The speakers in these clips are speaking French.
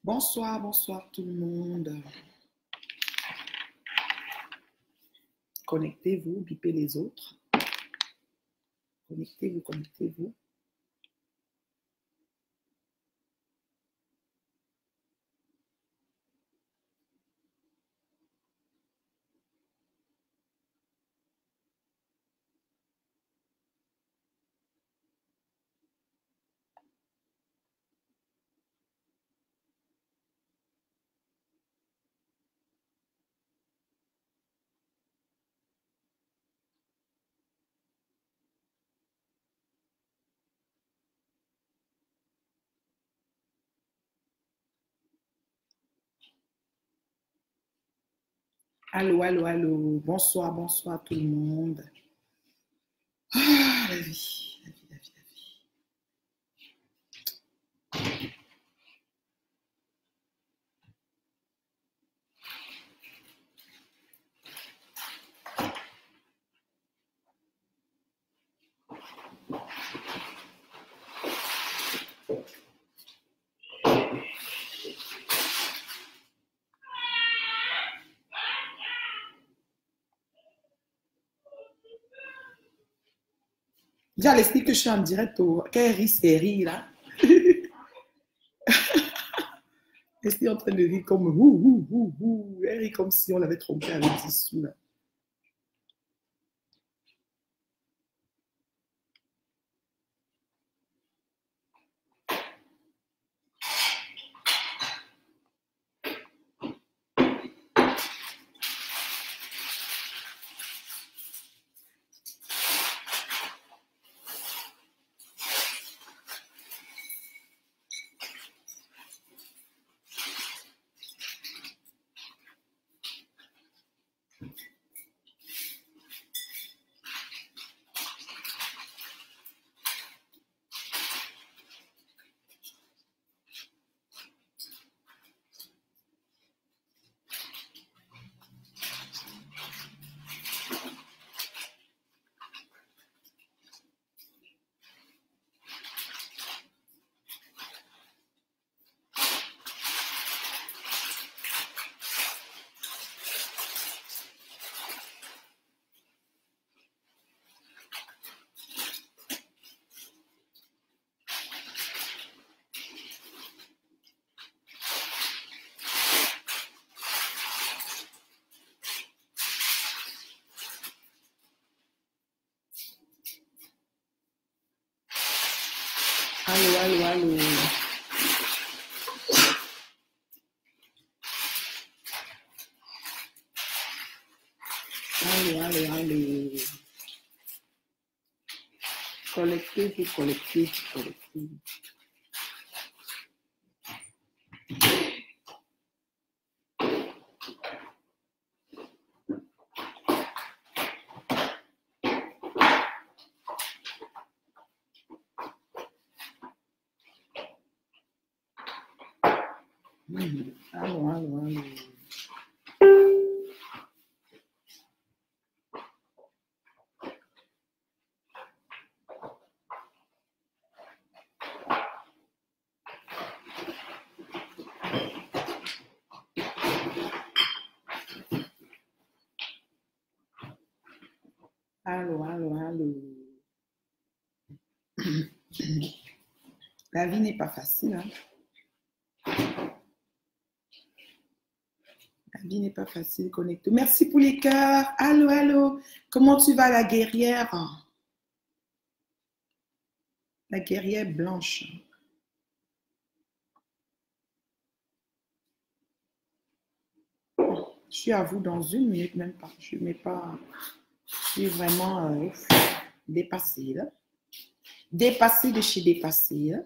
Bonsoir, bonsoir tout le monde. Connectez-vous, bipez les autres. Connectez-vous, connectez-vous. Allô, allô, allô. Bonsoir, bonsoir tout le monde. Ah, la vie, la vie, la vie, la vie. Déjà, elle explique que je suis en direct qu'elle rit ses rires là. Elle est en train de rire comme ouh. Elle rit comme si on l'avait trompé avec 10 sous là. Allô, allô, allô. Allô, allô, allô. Connectez-vous, connectez-vous, connectez-vous. Allô, allô, allô. Allô, allô, allô. La vie n'est pas facile. Hein? La vie n'est pas facile, connecté. Merci pour les cœurs. Allô, allô. Comment tu vas, la guerrière? La guerrière blanche. Je suis à vous dans 1 minute, même pas. Je ne mets pas. Je suis vraiment dépassée. Là. Dépassée de chez dépassée. Là.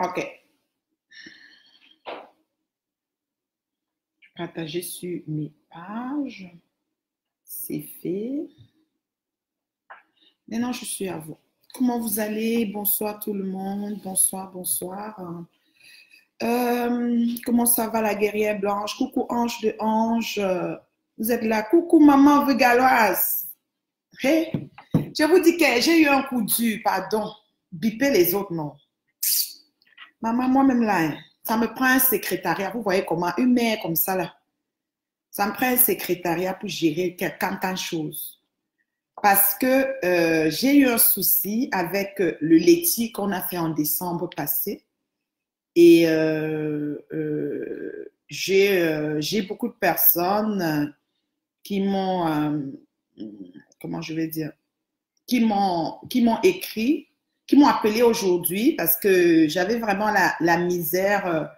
OK. Je vais partager sur mes pages. C'est fait. Maintenant, je suis à vous. Comment vous allez? Bonsoir tout le monde. Bonsoir, bonsoir. Comment ça va la guerrière blanche? Coucou Ange de Ange. Vous êtes là. Coucou maman Vegaloise. Hey, je vous dis que j'ai eu un coup dur, pardon. Bipez les autres, non. Maman, moi-même là, hein, ça me prend un secrétariat. Vous voyez comment, une mère comme ça là. Ça me prend un secrétariat pour gérer 50 choses. Parce que j'ai eu un souci avec le laitier qu'on a fait en décembre passé. Et j'ai beaucoup de personnes qui m'ont, comment je vais dire, qui m'ont écrit, qui m'ont appelé aujourd'hui parce que j'avais vraiment la misère.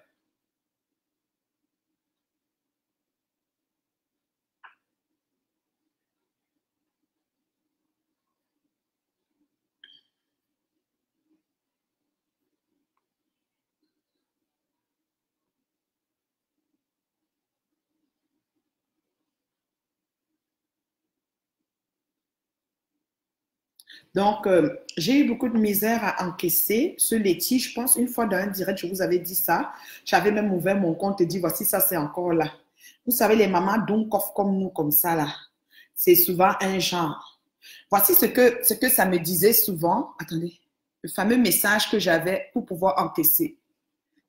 Donc, j'ai eu beaucoup de misère à encaisser ce laitier. Je pense, une fois dans un direct, je vous avais dit ça. J'avais même ouvert mon compte et dit, voici, ça, c'est encore là. Vous savez, les mamans Dunkoff comme nous, comme ça, là, c'est souvent un genre. Voici ce que ça me disait souvent. Attendez, le fameux message que j'avais pour pouvoir encaisser.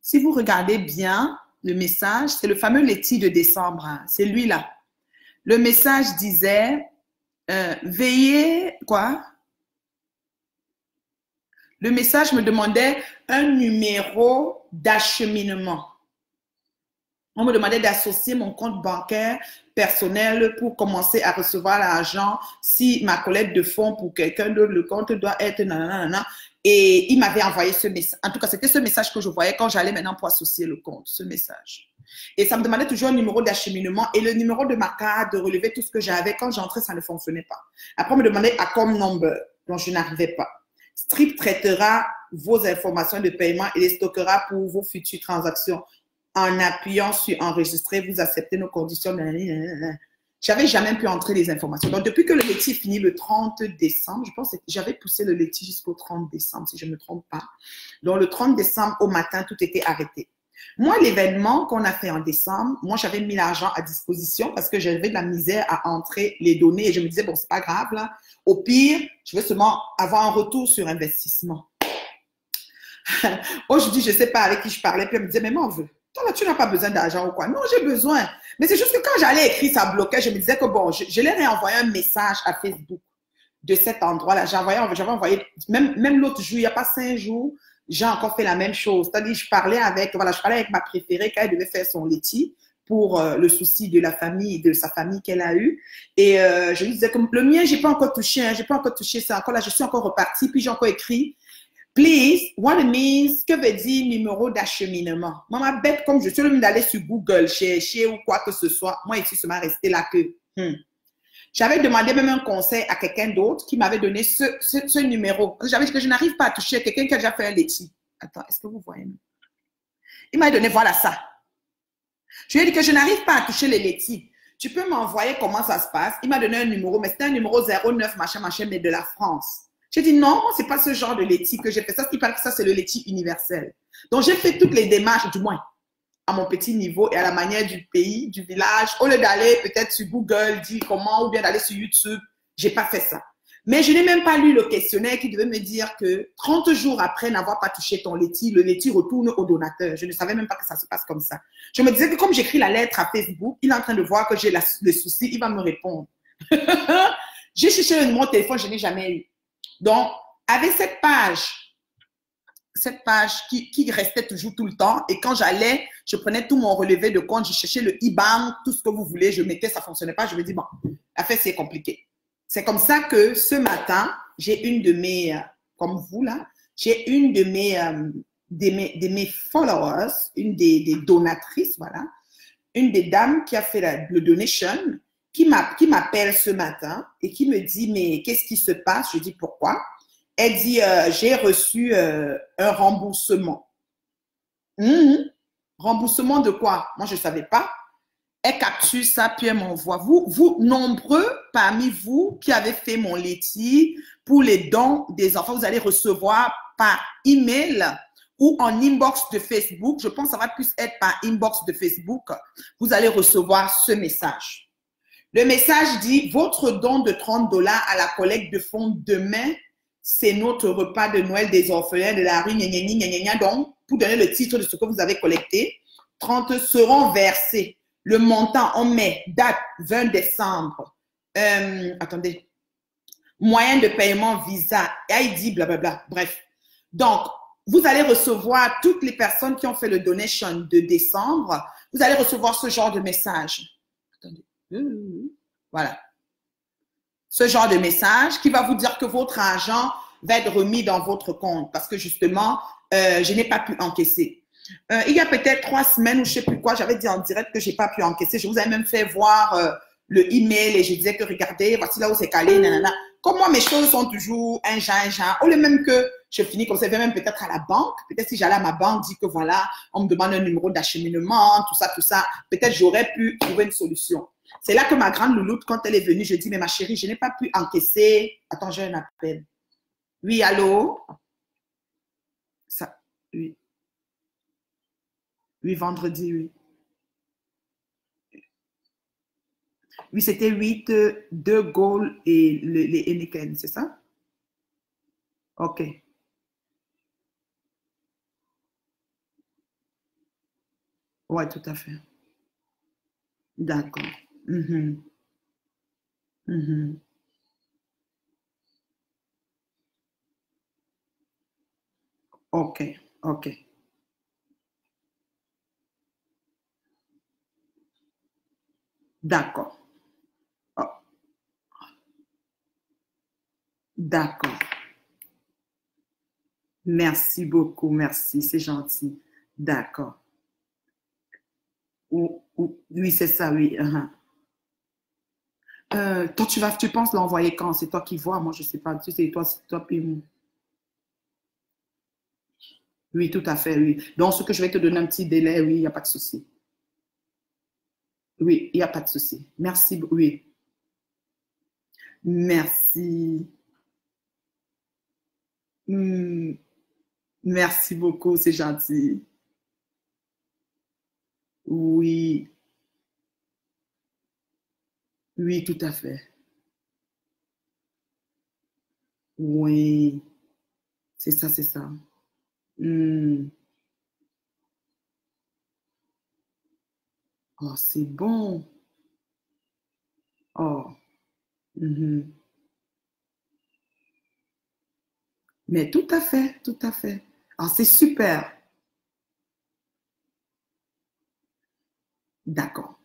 Si vous regardez bien le message, c'est le fameux laitier de décembre. Hein, c'est lui-là. Le message disait, veillez, quoi? Le message me demandait un numéro d'acheminement. On me demandait d'associer mon compte bancaire personnel pour commencer à recevoir l'argent. Si ma collecte de fonds pour quelqu'un d'autre, le compte doit être nanana. Et il m'avait envoyé ce message. En tout cas, c'était ce message que je voyais quand j'allais maintenant pour associer le compte, ce message. Et ça me demandait toujours un numéro d'acheminement et le numéro de ma carte, de relever tout ce que j'avais. Quand j'entrais, ça ne fonctionnait pas. Après, on me demandait account number, dont je n'arrivais pas. Strip traitera vos informations de paiement et les stockera pour vos futures transactions. En appuyant sur enregistrer, vous acceptez nos conditions. J'avais jamais pu entrer les informations. Donc, depuis que le laitier finit le 30 décembre, je pense que j'avais poussé le laitier jusqu'au 30 décembre, si je ne me trompe pas. Donc, le 30 décembre, au matin, tout était arrêté. Moi, l'événement qu'on a fait en décembre, moi, j'avais mis l'argent à disposition parce que j'avais de la misère à entrer les données et je me disais, bon, c'est pas grave, là. Au pire, je veux seulement avoir un retour sur investissement. Aujourd'hui, je ne sais pas avec qui je parlais, puis elle me disait, mais moi, toi, là, tu n'as pas besoin d'argent ou quoi? Non, j'ai besoin. Mais c'est juste que quand j'allais écrire, ça bloquait. Je me disais que bon, je leur ai envoyé un message à Facebook de cet endroit-là. J'avais envoyé, même l'autre jour, il n'y a pas 5 jours, j'ai encore fait la même chose. C'est-à-dire, je parlais avec ma préférée quand elle devait faire son laitier pour le souci de la famille, de sa famille qu'elle a eue. Et je lui disais que le mien, j'ai pas encore touché, hein, j'ai pas encore touché, c'est encore là, je suis encore repartie, puis j'ai encore écrit, please, what it means, que veut dire numéro d'acheminement? Moi, ma bête, comme je suis, au lieu d'aller sur Google, chercher ou quoi que ce soit, moi, ici, ça m'a resté là que, J'avais demandé même un conseil à quelqu'un d'autre qui m'avait donné ce numéro. J'avais dit que je n'arrive pas à toucher quelqu'un qui a déjà fait un laitier. Attends, est-ce que vous voyez? Il m'a donné, voilà ça. Je lui ai dit que je n'arrive pas à toucher les laitiers. Tu peux m'envoyer comment ça se passe? Il m'a donné un numéro, mais c'était un numéro 09, machin, mais de la France. J'ai dit non, c'est pas ce genre de laitier que j'ai fait. Ça, il paraît que ça, c'est le laitier universel. Donc, j'ai fait toutes les démarches, du moins, à mon petit niveau et à la manière du pays, du village. Au lieu d'aller peut-être sur Google, dire comment, ou bien d'aller sur YouTube, j'ai pas fait ça. Mais je n'ai même pas lu le questionnaire qui devait me dire que 30 jours après n'avoir pas touché ton laitier, le laitier retourne au donateur. Je ne savais même pas que ça se passe comme ça. Je me disais que comme j'écris la lettre à Facebook, il est en train de voir que j'ai le souci, il va me répondre. J'ai cherché le numéro de téléphone, je n'ai jamais eu. Donc, avec cette page qui restait toujours tout le temps, et quand j'allais, je prenais tout mon relevé de compte, je cherchais le IBAN, tout ce que vous voulez, je mettais, ça ne fonctionnait pas, je me dis, bon, l'affaire, c'est compliqué. C'est comme ça que ce matin, j'ai une de mes, comme vous là, j'ai une de mes followers, une des donatrices, voilà, une des dames qui a fait le donation, qui m'appelle ce matin et qui me dit, mais qu'est-ce qui se passe? Je dis, pourquoi? Elle dit, j'ai reçu un remboursement. Remboursement de quoi? Moi, je ne savais pas. Elle capture ça, puis elle m'envoie. Vous, nombreux parmi vous qui avez fait mon laitier pour les dons des enfants, vous allez recevoir par email ou en inbox de Facebook. Je pense que ça va plus être par inbox de Facebook. Vous allez recevoir ce message. Le message dit, votre don de 30 $ à la collecte de fonds demain, c'est notre repas de Noël des orphelins de la rue Donc, pour donner le titre de ce que vous avez collecté, 30 seront versés. Le montant, on met date 20 décembre. Attendez. Moyen de paiement Visa, ID, blablabla. Bref. Donc, vous allez recevoir toutes les personnes qui ont fait le donation de décembre. Vous allez recevoir ce genre de message. Attendez. Voilà. Ce genre de message qui va vous dire que votre argent va être remis dans votre compte parce que justement, je n'ai pas pu encaisser. Il y a peut-être 3 semaines ou je ne sais plus quoi, j'avais dit en direct que je n'ai pas pu encaisser. Je vous avais même fait voir le email et je disais que regardez, voici là où c'est calé, nanana. Comme moi, mes choses sont toujours un genre. Au lieu même que je finis comme ça, je vais même peut-être à la banque. Peut-être si j'allais à ma banque, dire que voilà, on me demande un numéro d'acheminement, tout ça. Peut-être j'aurais pu trouver une solution. C'est là que ma grande louloute, quand elle est venue, je dis, mais ma chérie, je n'ai pas pu encaisser. Attends, j'ai un appel. Oui, allô? Ça, oui. Oui, vendredi, oui. Oui, c'était 8, 2 Gaulle et les Heineken, c'est ça? OK. Ouais, tout à fait. D'accord. Mhm. Mhm. OK. OK. D'accord. Oh, d'accord. Merci beaucoup. Merci. C'est gentil. D'accord. Oui, c'est ça, oui. Toi, tu penses l'envoyer quand? C'est toi qui vois, moi, je ne sais pas. Tu sais, toi, c'est toi, puis moi. Oui, tout à fait, oui. Donc, ce que je vais te donner un petit délai, oui, il n'y a pas de souci. Oui, il n'y a pas de souci. Merci, oui. Merci. Hmm, merci beaucoup, c'est gentil. Oui, oui, tout à fait. Oui, c'est ça, c'est ça. Hmm. Oh, c'est bon. Oh, mhm. Mais tout à fait, tout à fait. Ah, c'est super. D'accord.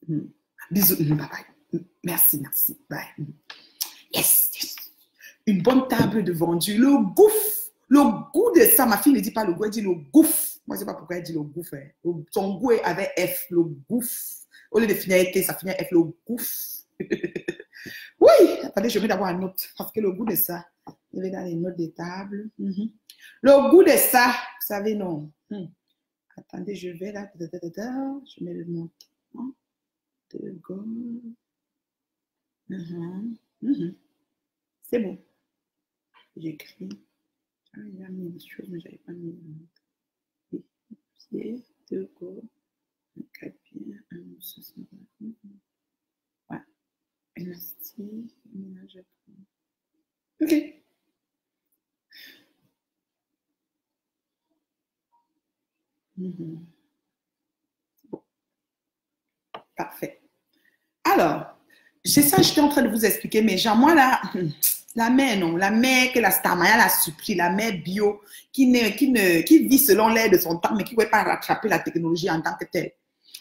Hmm. Bisous. Bye bye. Merci, merci. Bye. Yes, yes. Une bonne table de vendu. Le gouffre. Le goût de ça, ma fille ne dit pas le goût, elle dit le gouffre. Moi, je ne sais pas pourquoi elle dit le gouffre. Hein. Son goût est avec F, le gouffre. Au lieu de finir avec T, ça finit avec F, le gouffre. Oui, attendez, je vais d'abord une note parce que le goût de ça, je vais dans les notes des tables. Le goût de ça, vous savez, non. Attendez, je vais là. Je mets le montant de gomme. C'est bon. J'écris. J'avais mis des choses, mais je n'avais pas mis le pied, 2 go, 4 pieds, 1, 6, ouais. Dynastie, ok. Mhm. Bon, parfait. Alors, c'est ça que j'étais en train de vous expliquer, mais genre, moi, là, la mère, non, la mère que la Starmaya l'a supplie, la mère bio, qui vit selon l'air de son temps, mais qui ne pouvait pas rattraper la technologie en tant que telle.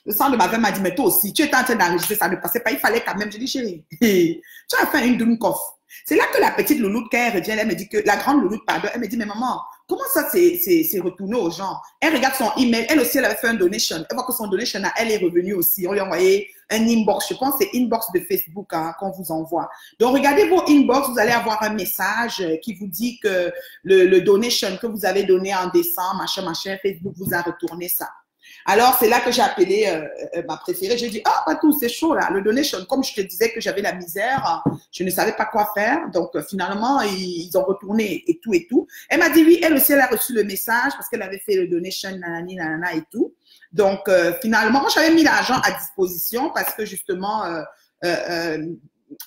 Le sang de ma mère m'a dit, mais toi aussi, tu étais en train d'enregistrer, ça ne passait pas, il fallait quand même. Je dis, chérie, tu as fait une Dunkoff. C'est là que la petite louloute, quand elle revient, elle me dit que, la grande louloute, pardon, elle me dit, mais maman, comment ça c'est retourné aux gens? Elle regarde son email, elle aussi, elle avait fait un donation. Elle voit que son donation, elle est revenue aussi. On lui a envoyé un inbox, je pense que c'est inbox de Facebook hein, qu'on vous envoie. Donc, regardez vos inbox, vous allez avoir un message qui vous dit que le donation que vous avez donné en décembre, machin, Facebook vous a retourné ça. Alors, c'est là que j'ai appelé ma préférée. J'ai dit, ah, pas tout, c'est chaud là. Le donation, comme je te disais que j'avais la misère, je ne savais pas quoi faire. Donc, finalement, ils ont retourné et tout et tout. Elle m'a dit, oui, elle aussi, elle a reçu le message parce qu'elle avait fait le donation, nanani, nanana et tout. Donc, finalement, moi, j'avais mis l'argent à disposition parce que justement,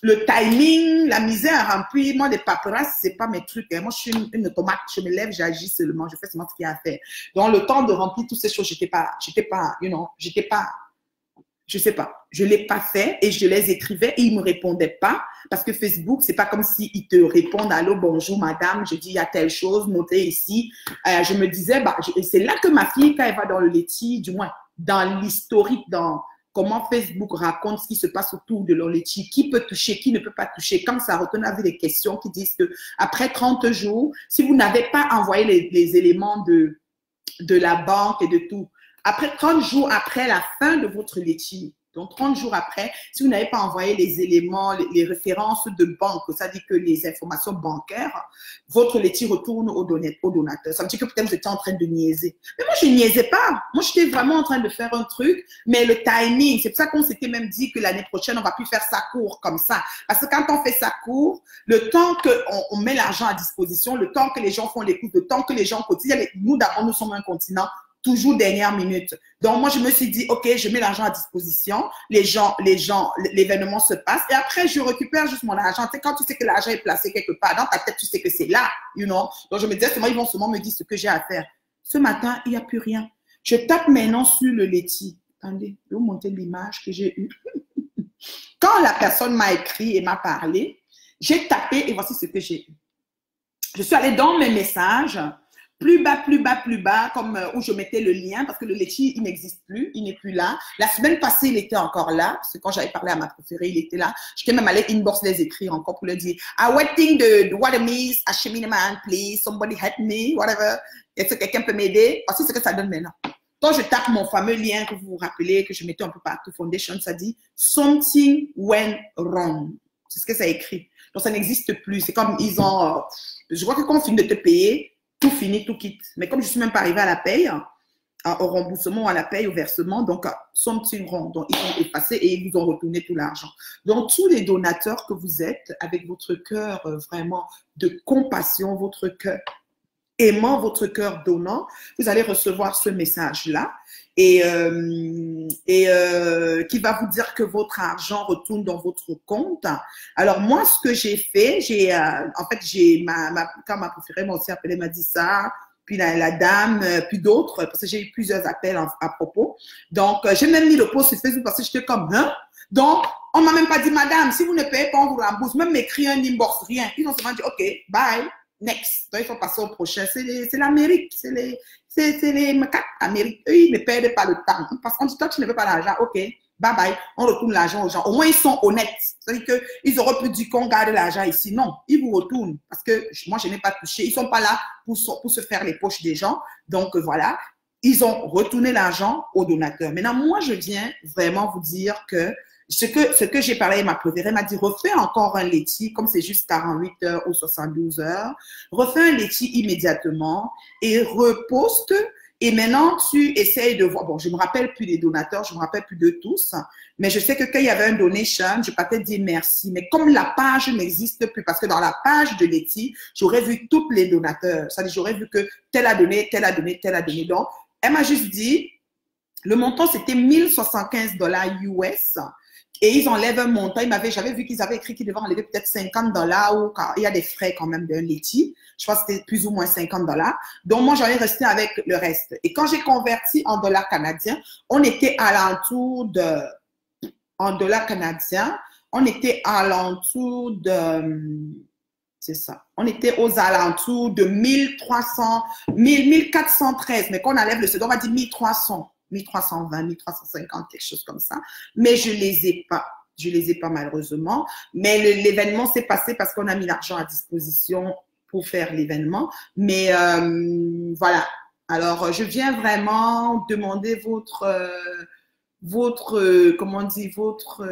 le timing, la misère remplie, moi, les paperasses, c'est pas mes trucs. Hein. Moi, je suis une automate, je me lève, j'agis seulement, je fais seulement ce qu'il y a à faire. Donc, le temps de remplir toutes ces choses, j'étais pas, je sais pas, je l'ai pas fait et je les écrivais et ils me répondaient pas parce que Facebook, c'est pas comme s'ils te répondent, allô, bonjour, madame, je dis, il y a telle chose, notez ici. Je me disais, bah, c'est là que ma fille, quand elle va dans le laitier, du moins, dans l'historique, dans comment Facebook raconte ce qui se passe autour de l'Olechi, qui peut toucher, qui ne peut pas toucher. Quand ça retourne avec des questions qui disent que après 30 jours, si vous n'avez pas envoyé les éléments de la banque et de tout, après 30 jours après la fin de votre laitier, donc 30 jours après, si vous n'avez pas envoyé les éléments, les références de banque, ça dit que les informations bancaires, votre laitier retourne au donateur. Ça veut dire que peut-être vous étiez en train de niaiser. Mais moi, je ne niaisais pas. Moi, j'étais vraiment en train de faire un truc, mais le timing, c'est pour ça qu'on s'était même dit que l'année prochaine, on va plus faire ça court comme ça. Parce que quand on fait ça court, le temps qu'on met l'argent à disposition, le temps que les gens font les coûts, le temps que les gens cotisent, nous d'abord, nous sommes un continent toujours dernière minute. Donc, moi, je me suis dit, OK, je mets l'argent à disposition, l'événement se passe, et après, je récupère juste mon argent. Tu sais, quand tu sais que l'argent est placé quelque part, dans ta tête, tu sais que c'est là, you know. Donc, je me disais, ils vont seulement me dire ce que j'ai à faire. Ce matin, il n'y a plus rien. Je tape maintenant sur le laitier. Attendez, je vais vous montrer l'image que j'ai eue. Quand la personne m'a écrit et m'a parlé, j'ai tapé et voici ce que j'ai eu. Je suis allée dans mes messages, plus bas, comme où je mettais le lien, parce que le laitier, il n'existe plus, il n'est plus là. La semaine passée, il était encore là, parce que quand j'avais parlé à ma préférée, il était là. J'étais même allée inbox les écrire encore pour leur dire, I waiting the water miss, Ashimina man, please, somebody help me, whatever. Est-ce que quelqu'un peut m'aider? Voici ce que ça donne maintenant. Quand je tape mon fameux lien que vous vous rappelez, que je mettais un peu partout, Foundation, ça dit, something went wrong. C'est ce que ça écrit. Donc, ça n'existe plus. C'est comme ils ont, je vois que quand on finit de te payer, tout finit, tout quitte. Mais comme je ne suis même pas arrivée à la paye, au remboursement, à la paye, au versement, donc, something wrong. Donc, ils ont effacé et ils vous ont retourné tout l'argent. Donc, tous les donateurs que vous êtes, avec votre cœur vraiment de compassion, votre cœur aimant, votre cœur donnant, vous allez recevoir ce message-là et qui va vous dire que votre argent retourne dans votre compte. Alors, moi, ce que j'ai fait, en fait, quand ma préférée m'a aussi appelé, m'a dit ça, puis la dame, puis d'autres, parce que j'ai eu plusieurs appels à propos. Donc, j'ai même mis le post sur Facebook parce que j'étais comme, hein? Donc, on m'a même pas dit, madame, si vous ne payez pas, on vous rembourse. Même m'écrire un inbox, rien. Ils ont seulement dit, OK, bye. Next. Donc, il faut passer au prochain. C'est l'Amérique. C'est les macaques Amérique. Eux, ils ne perdent pas le temps. Parce qu'on dit, toi, tu ne veux pas l'argent. OK. Bye bye. On retourne l'argent aux gens. Au moins, ils sont honnêtes. C'est-à-dire qu'ils auraient pu dire qu'on garde l'argent ici. Non. Ils vous retournent. Parce que moi, je n'ai pas touché. Ils ne sont pas là pour se faire les poches des gens. Donc, voilà. Ils ont retourné l'argent aux donateurs. Maintenant, moi, je viens vraiment vous dire que ce que j'ai parlé à ma préférée, m'a dit, refais encore un laitier, comme c'est juste 48 heures ou 72 heures, refais un laitier immédiatement et reposte. Et maintenant, tu essayes de voir, bon, je ne me rappelle plus des donateurs, je ne me rappelle plus de tous, mais je sais que quand il y avait un donation, je partais dire merci. Mais comme la page n'existe plus, parce que dans la page de laitier, j'aurais vu tous les donateurs. C'est-à-dire, j'aurais vu que tel a donné, tel a donné, tel a donné. Donc, elle m'a juste dit, le montant, c'était $1075 US. Et ils enlèvent un montant. J'avais vu qu'ils avaient écrit qu'ils devaient enlever peut-être $50 ou quand il y a des frais quand même d'un laitier. Je pense que c'était plus ou moins $50. Donc, moi, j'en ai resté avec le reste. Et quand j'ai converti en dollars canadiens, on était alentour de, en dollars canadiens, on était alentour de, c'est ça. On était aux alentours de 1300, 1413. Mais quand on enlève le second, on va dire 1300. 1320, 1350, quelque chose comme ça. Mais je les ai pas. Je les ai pas malheureusement. Mais l'événement s'est passé parce qu'on a mis l'argent à disposition pour faire l'événement. Mais voilà. Alors, je viens vraiment demander comment on dit, votre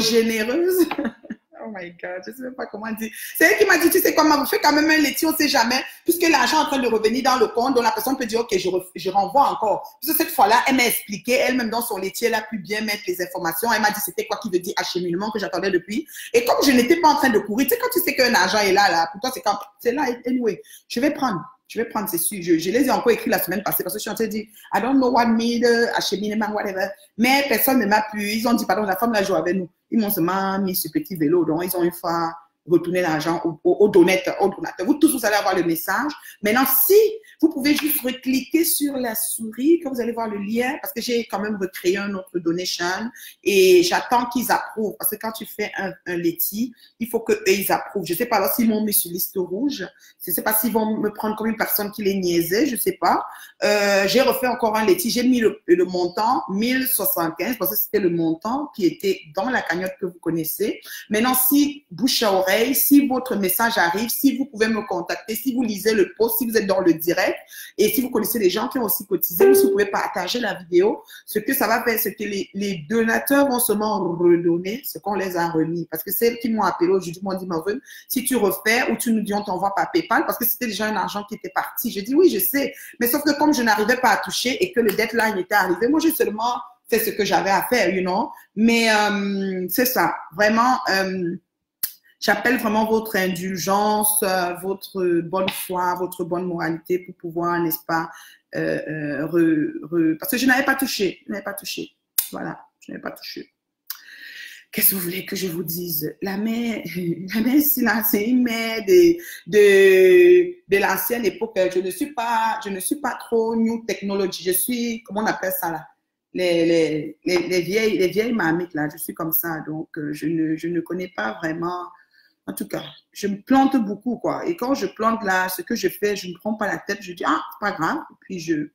généreuse. Oh my God, je ne sais même pas comment dire. C'est elle qui m'a dit, tu sais quoi, vous faites quand même un laitier, on ne sait jamais, puisque l'argent est en train de revenir dans le compte, donc la personne peut dire, ok, je renvoie encore. Parce que cette fois-là, elle m'a expliqué, elle-même dans son laitier, elle a pu bien mettre les informations. Elle m'a dit, c'était quoi qui veut dire acheminement que j'attendais depuis. Et comme je n'étais pas en train de courir, tu sais, quand tu sais qu'un argent est là, pour toi, c'est là, anyway, je vais prendre, c'est sûr. Je les ai encore écrits la semaine passée parce que je suis en train de dire, I don't know what need, acheminement, whatever. Mais personne ne m'a pu. Ils ont dit, pardon, la femme là joue avec nous. Ils m'ont seulement mis ce petit vélo. Donc, ils ont une fois retourné l'argent au donateur. Vous tous, vous allez avoir le message. Maintenant, si vous pouvez juste recliquer sur la souris, quand vous allez voir le lien, parce que j'ai quand même recréé un autre donation et j'attends qu'ils approuvent. Parce que quand tu fais un laitier, il faut qu'eux, ils approuvent. Je ne sais pas alors s'ils m'ont mis sur liste rouge. Je ne sais pas s'ils vont me prendre comme une personne qui les niaisait. Je ne sais pas. J'ai refait encore un laitier. J'ai mis le montant 1075 parce que c'était le montant qui était dans la cagnotte que vous connaissez. Maintenant, si bouche à oreille, si votre message arrive, si vous pouvez me contacter, si vous lisez le post, si vous êtes dans le direct et si vous connaissez des gens qui ont aussi cotisé, si vous pouvez partager la vidéo, ce que ça va faire, c'est que les donateurs vont seulement redonner ce qu'on les a remis. Parce que celles qui m'ont appelé aujourd'hui m'ont dit, Marvin, si tu refais ou tu nous dis on t'envoie par PayPal, parce que c'était déjà un argent qui était parti. Je dis oui, je sais. Mais sauf que comme je n'arrivais pas à toucher et que le deadline était arrivé, moi j'ai seulement fait ce que j'avais à faire, you know. Mais c'est ça, vraiment. J'appelle vraiment votre indulgence, votre bonne foi, votre bonne moralité pour pouvoir, n'est-ce pas, parce que je n'avais pas touché, voilà, je n'avais pas touché. Qu'est-ce que vous voulez que je vous dise? La mère, c'est une mère de l'ancienne époque. Je ne suis pas trop new technology. Je suis, comment on appelle ça là? Les vieilles mamites là. Je suis comme ça, donc je ne connais pas vraiment. En tout cas, je me plante beaucoup, quoi. Et quand je plante là, ce que je fais, je ne me prends pas la tête. Je dis, ah, c'est pas grave. Et puis, je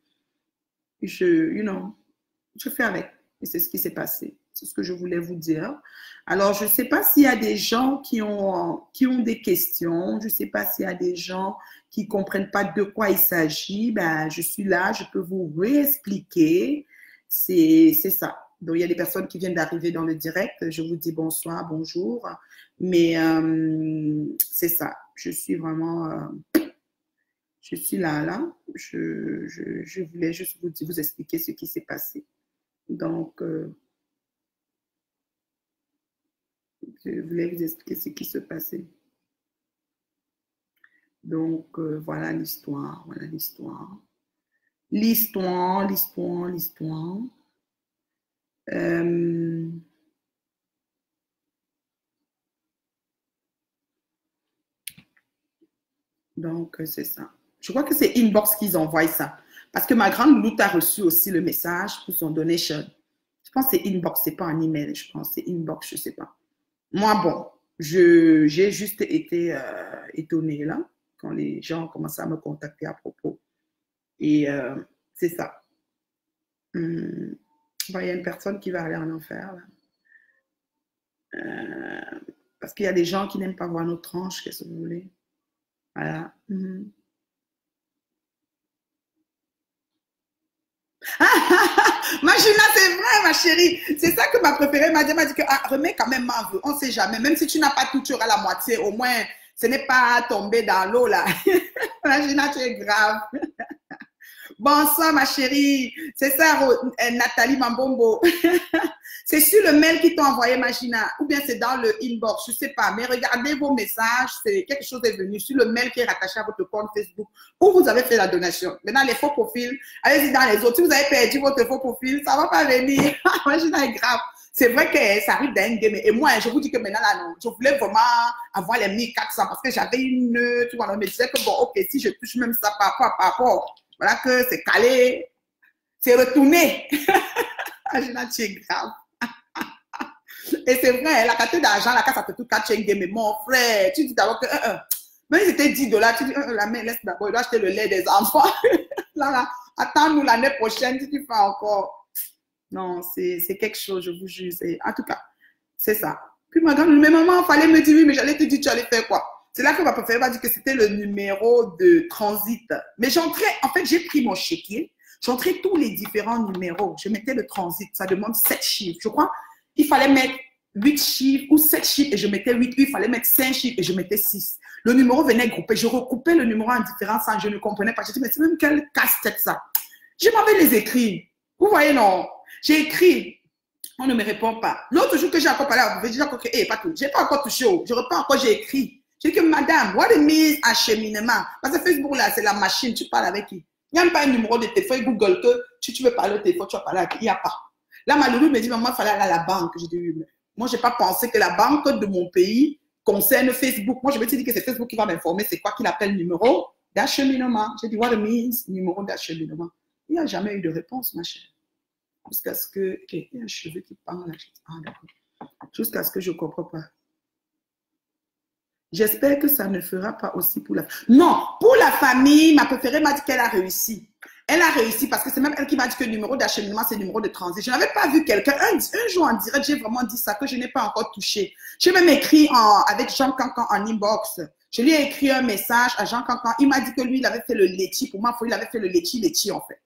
fais avec. Et c'est ce qui s'est passé. C'est ce que je voulais vous dire. Alors, je ne sais pas s'il y a des gens qui ont des questions. Je ne sais pas s'il y a des gens qui ne comprennent pas de quoi il s'agit. Ben, je suis là. Je peux vous réexpliquer. C'est ça. Donc, il y a des personnes qui viennent d'arriver dans le direct. Je vous dis bonsoir, bonjour. Mais c'est ça. Je suis vraiment... je suis là. Je voulais juste vous expliquer ce qui s'est passé. Donc, je voulais vous expliquer ce qui se passait. Donc, voilà l'histoire. Voilà l'histoire. L'histoire. Donc, c'est ça. Je crois que c'est Inbox qu'ils envoient ça. Parce que ma grande louloute a reçu aussi le message pour son donation. Je pense que c'est Inbox, c'est pas un email. Je pense que c'est Inbox, je ne sais pas. Moi, bon, j'ai juste été étonnée là, quand les gens ont commencé à me contacter à propos. Et c'est ça. Il y a une personne qui va aller en enfer là. Parce qu'il y a des gens qui n'aiment pas voir nos tranches, qu'est-ce que vous voulez. Voilà. Magina, c'est vrai, ma chérie. C'est ça que ma préférée m'a dit. Elle m'a dit que remets quand même ma vue. On ne sait jamais. Même si tu n'as pas tout, tu auras la moitié. Au moins, ce n'est pas tombé dans l'eau là. Magina, tu es grave. Bonsoir, ma chérie. C'est ça, Nathalie Mambombo. C'est sur le mail qu'ils t'ont envoyé, Magina, ou bien c'est dans le inbox, je ne sais pas. Mais regardez vos messages, c'est quelque chose est venu sur le mail qui est rattaché à votre compte Facebook où vous avez fait la donation. Maintenant, les faux profils, allez-y dans les autres. Si vous avez perdu votre faux profil, ça ne va pas venir. Magina est grave. C'est vrai que ça arrive d'un game. Et moi, je vous dis que maintenant, là, non, je voulais vraiment avoir les 1400 parce que j'avais une, tu vois, on me disait que bon, ok, si je touche même ça par rapport, voilà que c'est calé, c'est retourné. Magina, tu es grave. Et c'est vrai, la quantité d'argent, la casse à tout cas, tu es mais mon frère, tu dis d'abord que, même si c'était 10 $, tu dis, la main, laisse d'abord, il doit acheter le lait des enfants. Là, attends-nous l'année prochaine, si tu fais encore. Non, c'est quelque chose, je vous jure. En tout cas, c'est ça. Puis ma grande, mais maman, il fallait me dire, oui, mais j'allais te dire, tu allais faire quoi? C'est là que ma préférée m'a dit que c'était le numéro de transit. Mais j'entrais, en fait, j'ai pris mon chéquier, j'entrais tous les différents numéros. Je mettais le transit, ça demande 7 chiffres. Je crois, il fallait mettre 8 chiffres ou 7 chiffres et je mettais 8. Il fallait mettre 5 chiffres et je mettais 6. Le numéro venait grouper. Je recoupais le numéro en différents sens. Je ne comprenais pas. Je dis, mais c'est même quel casse-tête ça? Je m'avais les écrits. Vous voyez, non? J'ai écrit. On ne me répond pas. L'autre jour que j'ai encore parlé, j'ai dit encore que, pas tout. J'ai pas encore touché. Je reprends encore, j'ai écrit. J'ai dit que, madame, what it means acheminement? Parce que Facebook, là, c'est la machine. Tu parles avec qui? Il n'y a même pas un numéro de téléphone Google que tu veux parler au téléphone, tu vas parler avec qui? Il n'y a pas. Là, ma loulou me dit, maman, il fallait aller à la banque. J'ai dit, oui, mais moi, je n'ai pas pensé que la banque de mon pays concerne Facebook. Moi, je me suis dit que c'est Facebook qui va m'informer c'est quoi qu'il appelle numéro d'acheminement. J'ai dit, what it means, numéro d'acheminement. Il n'y a jamais eu de réponse, ma chère. Jusqu'à ce que... il y a un cheveu qui parle là. Ah, d'accord. Jusqu'à ce que je ne comprends pas. J'espère que ça ne fera pas aussi pour la... Non, pour la famille, ma préférée m'a dit qu'elle a réussi. Elle a réussi parce que c'est même elle qui m'a dit que le numéro d'acheminement, c'est le numéro de transit. Je n'avais pas vu quelqu'un. Un jour en direct, j'ai vraiment dit ça, que je n'ai pas encore touché. J'ai même écrit avec Jean Cancan en inbox. Je lui ai écrit un message à Jean Cancan. Il m'a dit que lui, il avait fait le Letchi. Pour moi, il avait fait le Letchi en fait.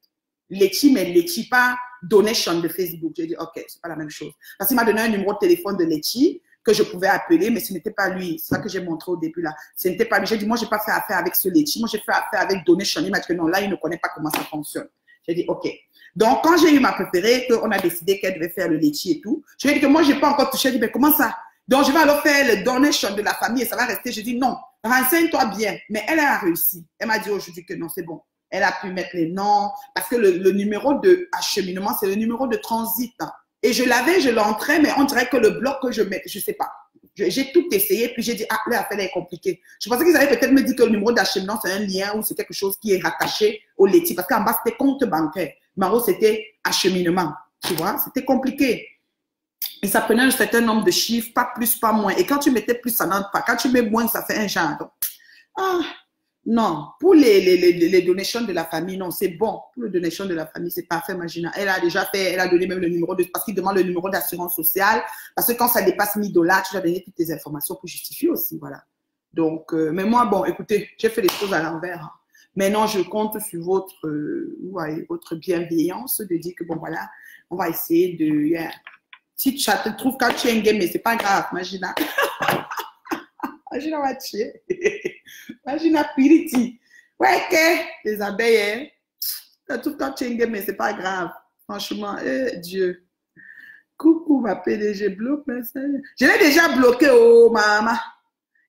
Letchi, mais Letchi, pas donation de Facebook. J'ai dit, ok, c'est pas la même chose. Parce qu'il m'a donné un numéro de téléphone de Letchi que je pouvais appeler, mais ce n'était pas lui. C'est ça que j'ai montré au début là. Ce n'était pas lui. J'ai dit, moi, je n'ai pas fait affaire avec ce Letchi. Moi, j'ai fait affaire avec Donation. Il m'a dit que non, là, il ne connaît pas comment ça fonctionne. J'ai dit, OK. Donc, quand j'ai eu ma préférée, qu'on a décidé qu'elle devait faire le Letchi et tout, je lui ai dit que moi, je n'ai pas encore touché. J'ai dit, mais comment ça? Donc, je vais alors faire le Donation de la famille et ça va rester. Je dis, non, renseigne-toi bien. Mais elle a réussi. Elle m'a dit aujourd'hui que non, c'est bon. Elle a pu mettre les noms parce que le numéro de acheminement, c'est le numéro de transit. Et je l'avais, je l'entrais, mais on dirait que le bloc que je mets, je ne sais pas. J'ai tout essayé, puis j'ai dit, ah, l'affaire est compliquée. Je pensais qu'ils allaient peut-être me dire que le numéro d'acheminement, c'est un lien ou c'est quelque chose qui est rattaché au Letchi. Parce qu'en bas, c'était compte bancaire. Mais en haut, c'était acheminement. Tu vois, c'était compliqué. Et ça prenait un certain nombre de chiffres, pas plus, pas moins. Et quand tu mettais plus, ça n'entre pas. Quand tu mets moins, ça fait un genre. Donc, ah, non, pour les donations de la famille, non, c'est bon. Pour les donations de la famille, c'est parfait, Magina. Elle a déjà fait, elle a donné même le numéro de, parce qu'il demande le numéro d'assurance sociale, parce que quand ça dépasse 1000 $, tu dois donner toutes tes informations pour justifier aussi, voilà. Donc, mais moi, bon, écoutez, j'ai fait les choses à l'envers. Hein. Maintenant, je compte sur votre bienveillance de dire que, bon, voilà, on va essayer de, yeah. Si tu te trouves quand tu es un game, mais c'est pas grave, Magina. Magina va tuer. Magina Piriti. Ouais, que les abeilles, hein. Tout quand tu es un game, mais c'est pas grave. Franchement, Dieu. Coucou, ma PDG bloque. Je l'ai déjà bloqué, oh, maman.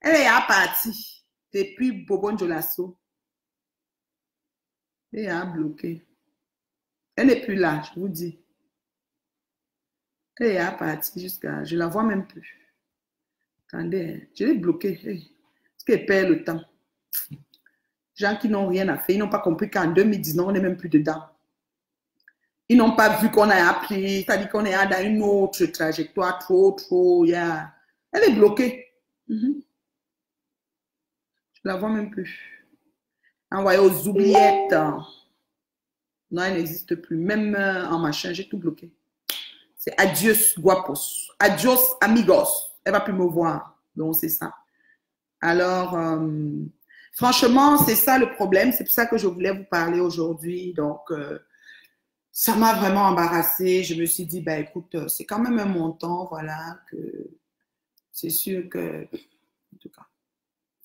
Elle est à partie. Depuis Bobon Jolasso. Elle est à bloquer. Elle n'est plus là, je vous dis. Elle est à partie jusqu'à... Je la vois même plus. Attendez, je l'ai bloqué. Parce qu'elle perd le temps. Gens qui n'ont rien à faire, ils n'ont pas compris qu'en 2019, on n'est même plus dedans. Ils n'ont pas vu qu'on a appris, c'est-à-dire qu'on est dans une autre trajectoire, trop, yeah. Elle est bloquée. Je ne la vois même plus. Envoyée aux oubliettes. Non, elle n'existe plus. Même en machin, j'ai tout bloqué. C'est adios, guapos. Adios, amigos. Elle ne va plus me voir. Donc, c'est ça. Alors, franchement, c'est ça le problème. C'est pour ça que je voulais vous parler aujourd'hui. Donc, ça m'a vraiment embarrassée. Je me suis dit, ben, écoute, c'est quand même un montant, voilà, que c'est sûr que, en tout cas,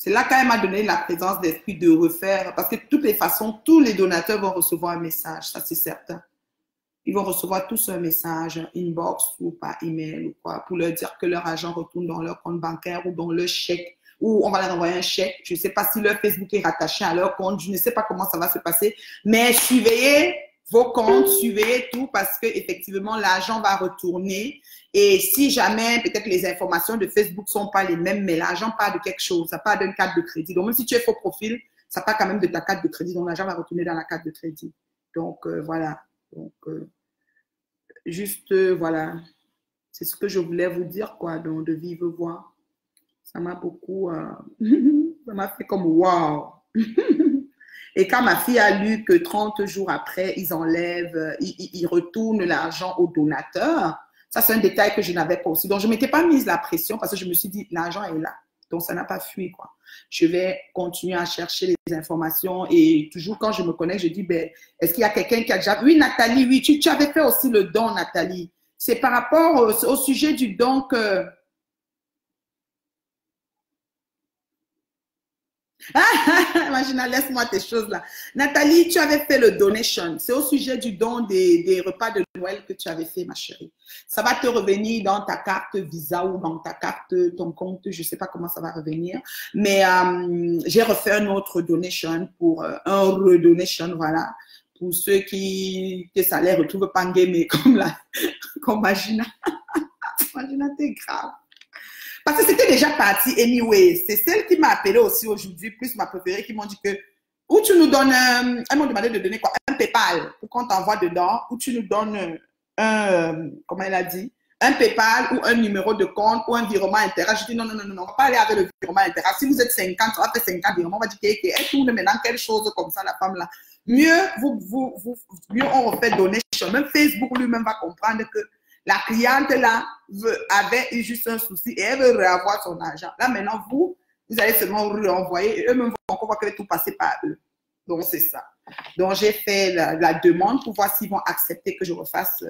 C'est là qu'elle m'a donné la présence d'esprit de refaire, parce que de toutes les façons, tous les donateurs vont recevoir un message, ça c'est certain. Ils vont recevoir tous un message, un inbox ou par email ou quoi, pour leur dire que leur argent retourne dans leur compte bancaire ou dans leur chèque, ou on va leur envoyer un chèque. Je ne sais pas si leur Facebook est rattaché à leur compte, je ne sais pas comment ça va se passer, mais surveillez vos comptes, surveillez tout parce que effectivement l'argent va retourner. Et si jamais peut-être les informations de Facebook sont pas les mêmes, mais l'argent part de quelque chose, ça part d'une carte de crédit. Donc même si tu es faux profil, ça part quand même de ta carte de crédit, donc l'argent va retourner dans la carte de crédit. Donc voilà. Donc juste voilà, c'est ce que je voulais vous dire quoi, donc de vive voix. Ça m'a beaucoup, ça m'a fait comme waouh. Et quand ma fille a lu que 30 jours après, ils enlèvent, ils retournent l'argent au donateur, ça c'est un détail que je n'avais pas aussi. Donc je ne m'étais pas mise la pression parce que je me suis dit, l'argent est là. Donc ça n'a pas fui quoi. Je vais continuer à chercher les informations et toujours quand je me connecte, je dis, ben, est-ce qu'il y a quelqu'un qui a déjà... Oui Nathalie, oui, tu avais fait aussi le don Nathalie. C'est par rapport au sujet du don que... Imagine, laisse-moi tes choses là. Nathalie, tu avais fait le donation. C'est au sujet du don des repas de Noël que tu avais fait, ma chérie. Ça va te revenir dans ta carte Visa ou dans ta carte, ton compte, je ne sais pas comment ça va revenir. Mais j'ai refait un autre donation pour un redonation, voilà. Pour ceux que ça les retrouve pas mais comme Magina. Magina, t'es grave. Parce que c'était déjà parti anyway. C'est celle qui m'a appelé aussi aujourd'hui, plus ma préférée, qui m'ont dit que ou tu nous donnes, elles m'ont demandé de donner quoi, un PayPal pour qu'on t'envoie dedans, ou tu nous donnes un, comment elle a dit, un PayPal ou un numéro de compte ou un virement intégral. Je dis non, on va pas aller avec le virement intégral. Si vous êtes 50, on va faire 50 virements. On va dire qu'elle tourne maintenant quelque chose comme ça, la femme là. Mieux, mieux on refait donation. Même Facebook lui-même va comprendre que la cliente là avait eu juste un souci et elle veut reavoir son argent. Là maintenant, vous allez seulement renvoyer et eux-mêmes vont encore voir que tout passer par eux. Donc c'est ça. Donc j'ai fait la demande pour voir s'ils vont accepter que je refasse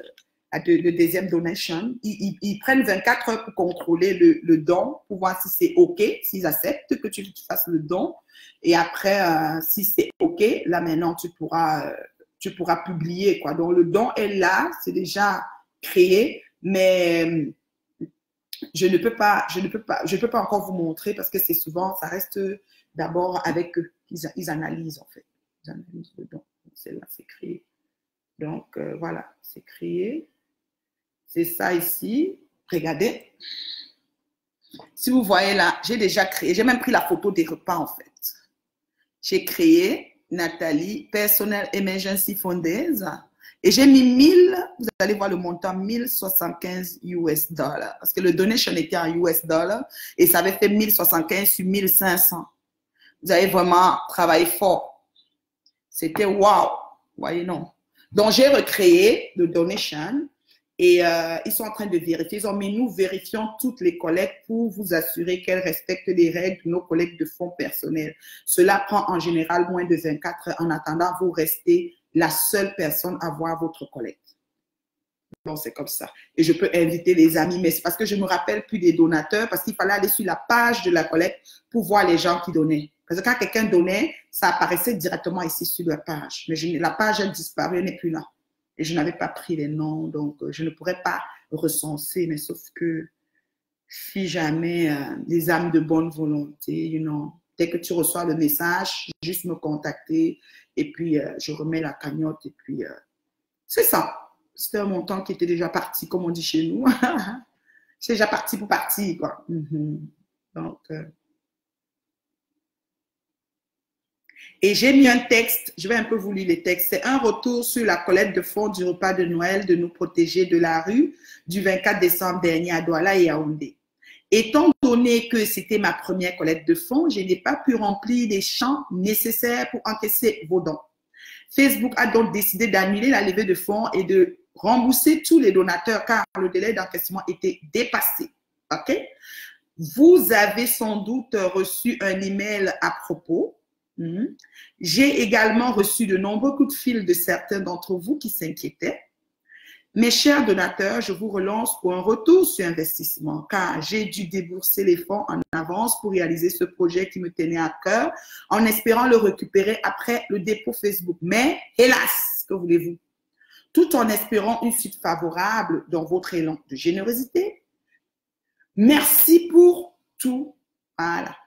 le deuxième donation. Ils prennent 24 heures pour contrôler le don, pour voir si c'est OK, s'ils acceptent que tu fasses le don. Et après, si c'est OK, là maintenant tu pourras publier quoi. Donc le don est là, c'est déjà créé, mais je ne peux pas encore vous montrer parce que c'est souvent, ça reste d'abord avec eux. Ils analysent en fait. Ils analysent le don. Celle-là, c'est créé. Donc, voilà, c'est créé. C'est ça ici. Regardez. Si vous voyez là, j'ai déjà créé. J'ai même pris la photo des repas en fait. J'ai créé Nathalie, Personal Emergency Fundraiser. Et j'ai mis 1000, vous allez voir le montant, 1075 US dollars. Parce que le donation était en US dollars et ça avait fait 1075 sur 1500. Vous avez vraiment travaillé fort. C'était wow. Vous voyez, non. Donc, j'ai recréé le donation et ils sont en train de vérifier. Ils ont mis, nous vérifions toutes les collectes pour vous assurer qu'elles respectent les règles de nos collectes de fonds personnels. Cela prend en général moins de 24 heures. En attendant, vous restez la seule personne à voir votre collecte. Donc, c'est comme ça. Et je peux inviter les amis, mais c'est parce que je ne me rappelle plus des donateurs, parce qu'il fallait aller sur la page de la collecte pour voir les gens qui donnaient. Parce que quand quelqu'un donnait, ça apparaissait directement ici sur la page. Mais la page a disparu, elle n'est plus là. Et je n'avais pas pris les noms, donc je ne pourrais pas recenser, mais sauf que si jamais des âmes de bonne volonté, dès que tu reçois le message, juste me contacter et puis je remets la cagnotte et puis c'est ça. C'était un montant qui était déjà parti, comme on dit chez nous. C'est déjà parti pour partir, quoi. Donc, et j'ai mis un texte, je vais un peu vous lire les textes. C'est un retour sur la collecte de fonds du repas de Noël de nos protégés de la rue du 24 décembre dernier à Douala et Yaoundé. Étant donné que c'était ma première collecte de fonds, je n'ai pas pu remplir les champs nécessaires pour encaisser vos dons. Facebook a donc décidé d'annuler la levée de fonds et de rembourser tous les donateurs car le délai d'encaissement était dépassé. OK? Vous avez sans doute reçu un email à propos. J'ai également reçu de nombreux coups de fil de certains d'entre vous qui s'inquiétaient. Mes chers donateurs, je vous relance pour un retour sur investissement car j'ai dû débourser les fonds en avance pour réaliser ce projet qui me tenait à cœur en espérant le récupérer après le dépôt Facebook. Mais hélas, que voulez-vous? Tout en espérant une suite favorable dans votre élan de générosité. Merci pour tout. Voilà.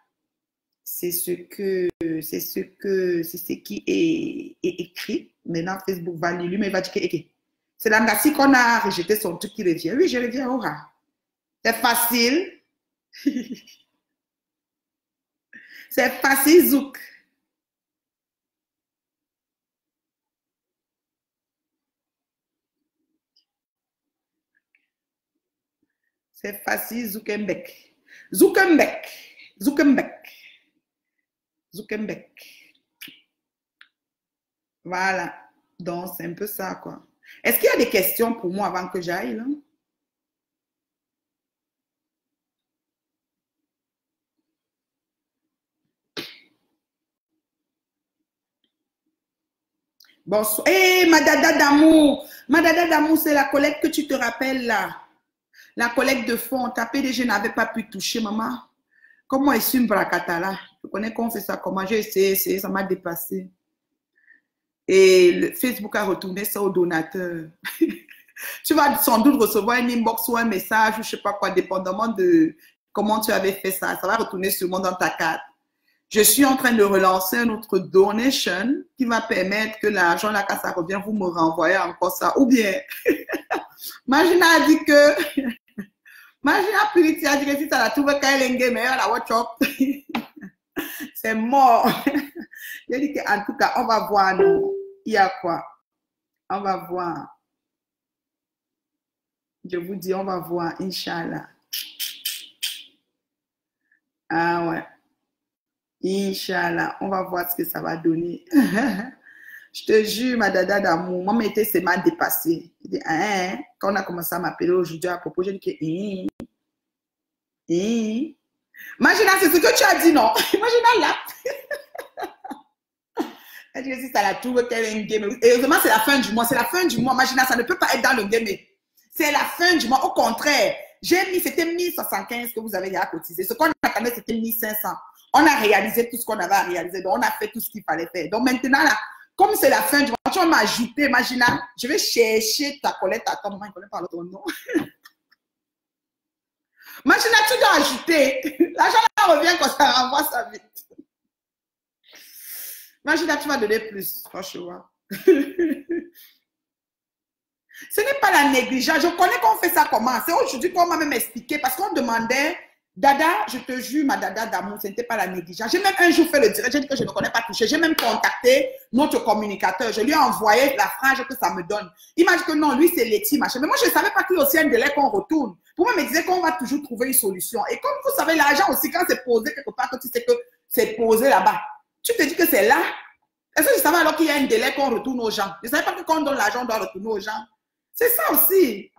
C'est ce qui est écrit. Maintenant, Facebook va lire, mais il va dire que c'est la Ngassi qu'on a rejeté son truc qui revient. Oui, je reviens au rat. C'est facile. C'est facile, Zouk. C'est facile, Zoukembek. Zoukembek. Zoukembek. Zoukembek. Voilà. Donc, c'est un peu ça, quoi. Est-ce qu'il y a des questions pour moi avant que j'aille, là? Bonsoir. Hé, ma dada d'amour. Ma dada d'amour, c'est la collecte que tu te rappelles, là. La collecte de fonds. Ta PDG n'avait pas pu toucher, maman. Comment est-ce une bracata, là? Je connais qu'on fait ça. Comment j'ai essayé, ça m'a dépassé. Et le Facebook a retourné ça au donateur. Tu vas sans doute recevoir un inbox ou un message ou je ne sais pas quoi, dépendamment de comment tu avais fait ça. Ça va retourner sûrement dans ta carte. Je suis en train de relancer un autre donation qui va permettre que l'argent, là, quand ça revient, vous me renvoyez encore ça. Ou bien, Magina a dit que, Magina Puriti a dit que si ça la trouve quand elle est mais elle a watch up. C'est mort. J'ai dit qu'en tout cas, on va voir, nous. Il y a quoi? On va voir. Je vous dis, on va voir, Inch'Allah. Ah ouais. Inch'Allah, on va voir ce que ça va donner. Je te jure, ma dada d'amour, moi, m'était c'est mal dépassé. Hein? Quand on a commencé à m'appeler aujourd'hui à propos, j'ai dit que... Imagine, c'est ce que tu as dit, non? Imagine là. Elle dit que si ça la trouve qu'elle est une game. Et heureusement, c'est la fin du mois. C'est la fin du mois. Imagine, ça ne peut pas être dans le game. C'est la fin du mois. Au contraire, j'ai mis, c'était 1075 que vous avez déjà cotisé. Ce qu'on attendait, c'était 1500. On a réalisé tout ce qu'on avait à réaliser. Donc, on a fait tout ce qu'il fallait faire. Donc, maintenant, là, comme c'est la fin du mois, tu vas m'ajouter, imagine, je vais chercher ta collecte à ton nom. Je ne connais pas ton nom. Imagine, tu dois ajouter. L'argent revient quand ça renvoie ça vite. Imagine, tu vas donner plus, franchement. Ce n'est pas la négligence. Je connais qu'on fait ça comment. C'est aujourd'hui qu'on m'a même expliqué parce qu'on demandait, Dada, je te jure, ma dada d'amour, ce n'était pas la négligence. J'ai même un jour fait le direct, j'ai dit que je ne connais pas toucher. J'ai même contacté notre communicateur. Je lui ai envoyé la phrase que ça me donne. Il m'a dit que non, lui, c'est Letty, machin. Mais moi, je ne savais pas qu'il y a aussi un délai qu'on retourne. Pour moi, il me disait qu'on va toujours trouver une solution. Et comme vous savez, l'argent aussi, quand c'est posé quelque part, que tu sais que c'est posé là-bas, tu te dis que c'est là. Est-ce que je savais alors qu'il y a un délai qu'on retourne aux gens? Je ne savais pas que quand on donne l'argent, on doit retourner aux gens. C'est ça aussi.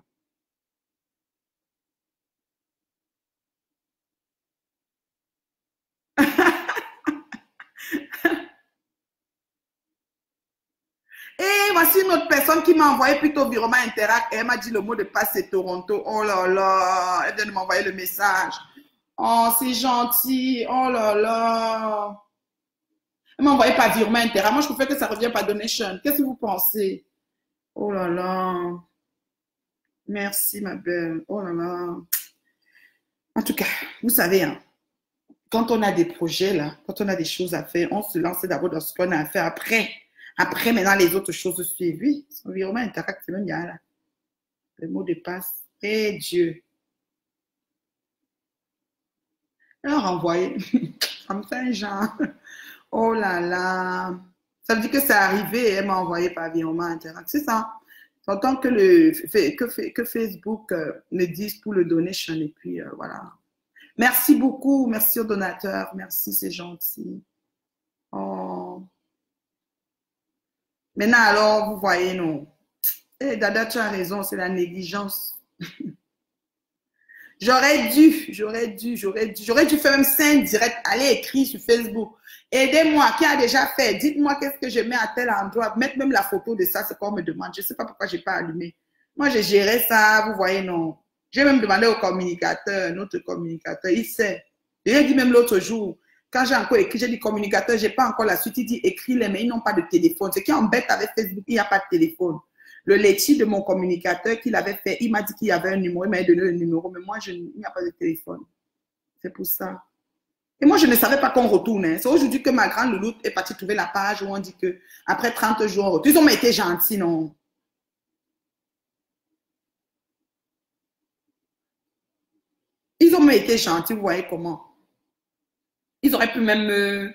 Et voici une autre personne qui m'a envoyé plutôt virement Interact. Et elle m'a dit le mot de passe, c'est Toronto. Oh là là, elle vient de m'envoyer le message. Oh, c'est gentil. Oh là là. Elle m'a envoyé par virement Interact. Moi, je préfère que ça revienne par donation. Qu'est-ce que vous pensez? Oh là là. Merci, ma belle. Oh là là. En tout cas, vous savez, hein, quand on a des projets, là, quand on a des choses à faire, on se lance d'abord dans ce qu'on a à faire. Après, maintenant, les autres choses suivent. Oui, son virement Interact, c'est même bien là. Le mot de passe. Eh Dieu. Alors, envoyé. Ça me fait un genre. Oh là là. Ça veut dire que c'est arrivé et elle m'a envoyé par virement Interact. C'est ça. J'entends que Facebook me dise pour le donation et puis voilà. Merci beaucoup. Merci aux donateurs. Merci, c'est gentil. Oh. Maintenant, alors, vous voyez, non. Eh, Dada, tu as raison, c'est la négligence. J'aurais dû faire même 5 directs, aller écrire sur Facebook. Aidez-moi, qui a déjà fait? Dites-moi qu'est-ce que je mets à tel endroit. Mettre même la photo de ça, c'est qu'on me demande. Je ne sais pas pourquoi je n'ai pas allumé. Moi, j'ai géré ça, vous voyez, non. J'ai même demandé au communicateur, notre communicateur, il sait. J'ai dit même l'autre jour, quand j'ai encore écrit, j'ai dit communicateur, j'ai pas encore la suite. Il dit écris-les, mais ils n'ont pas de téléphone. Ce qui embête avec Facebook, il n'y a pas de téléphone. Le laitier de mon communicateur qu'il avait fait, il m'a dit qu'il y avait un numéro, il m'a donné le numéro, mais moi, il n'y a pas de téléphone. C'est pour ça. Et moi, je ne savais pas qu'on retourne. Hein. C'est aujourd'hui que ma grande louloute est partie trouver la page où on dit que après 30 jours, on retourne. Ils ont été gentils, non? Ils ont été gentils, vous voyez comment. Ils auraient pu même...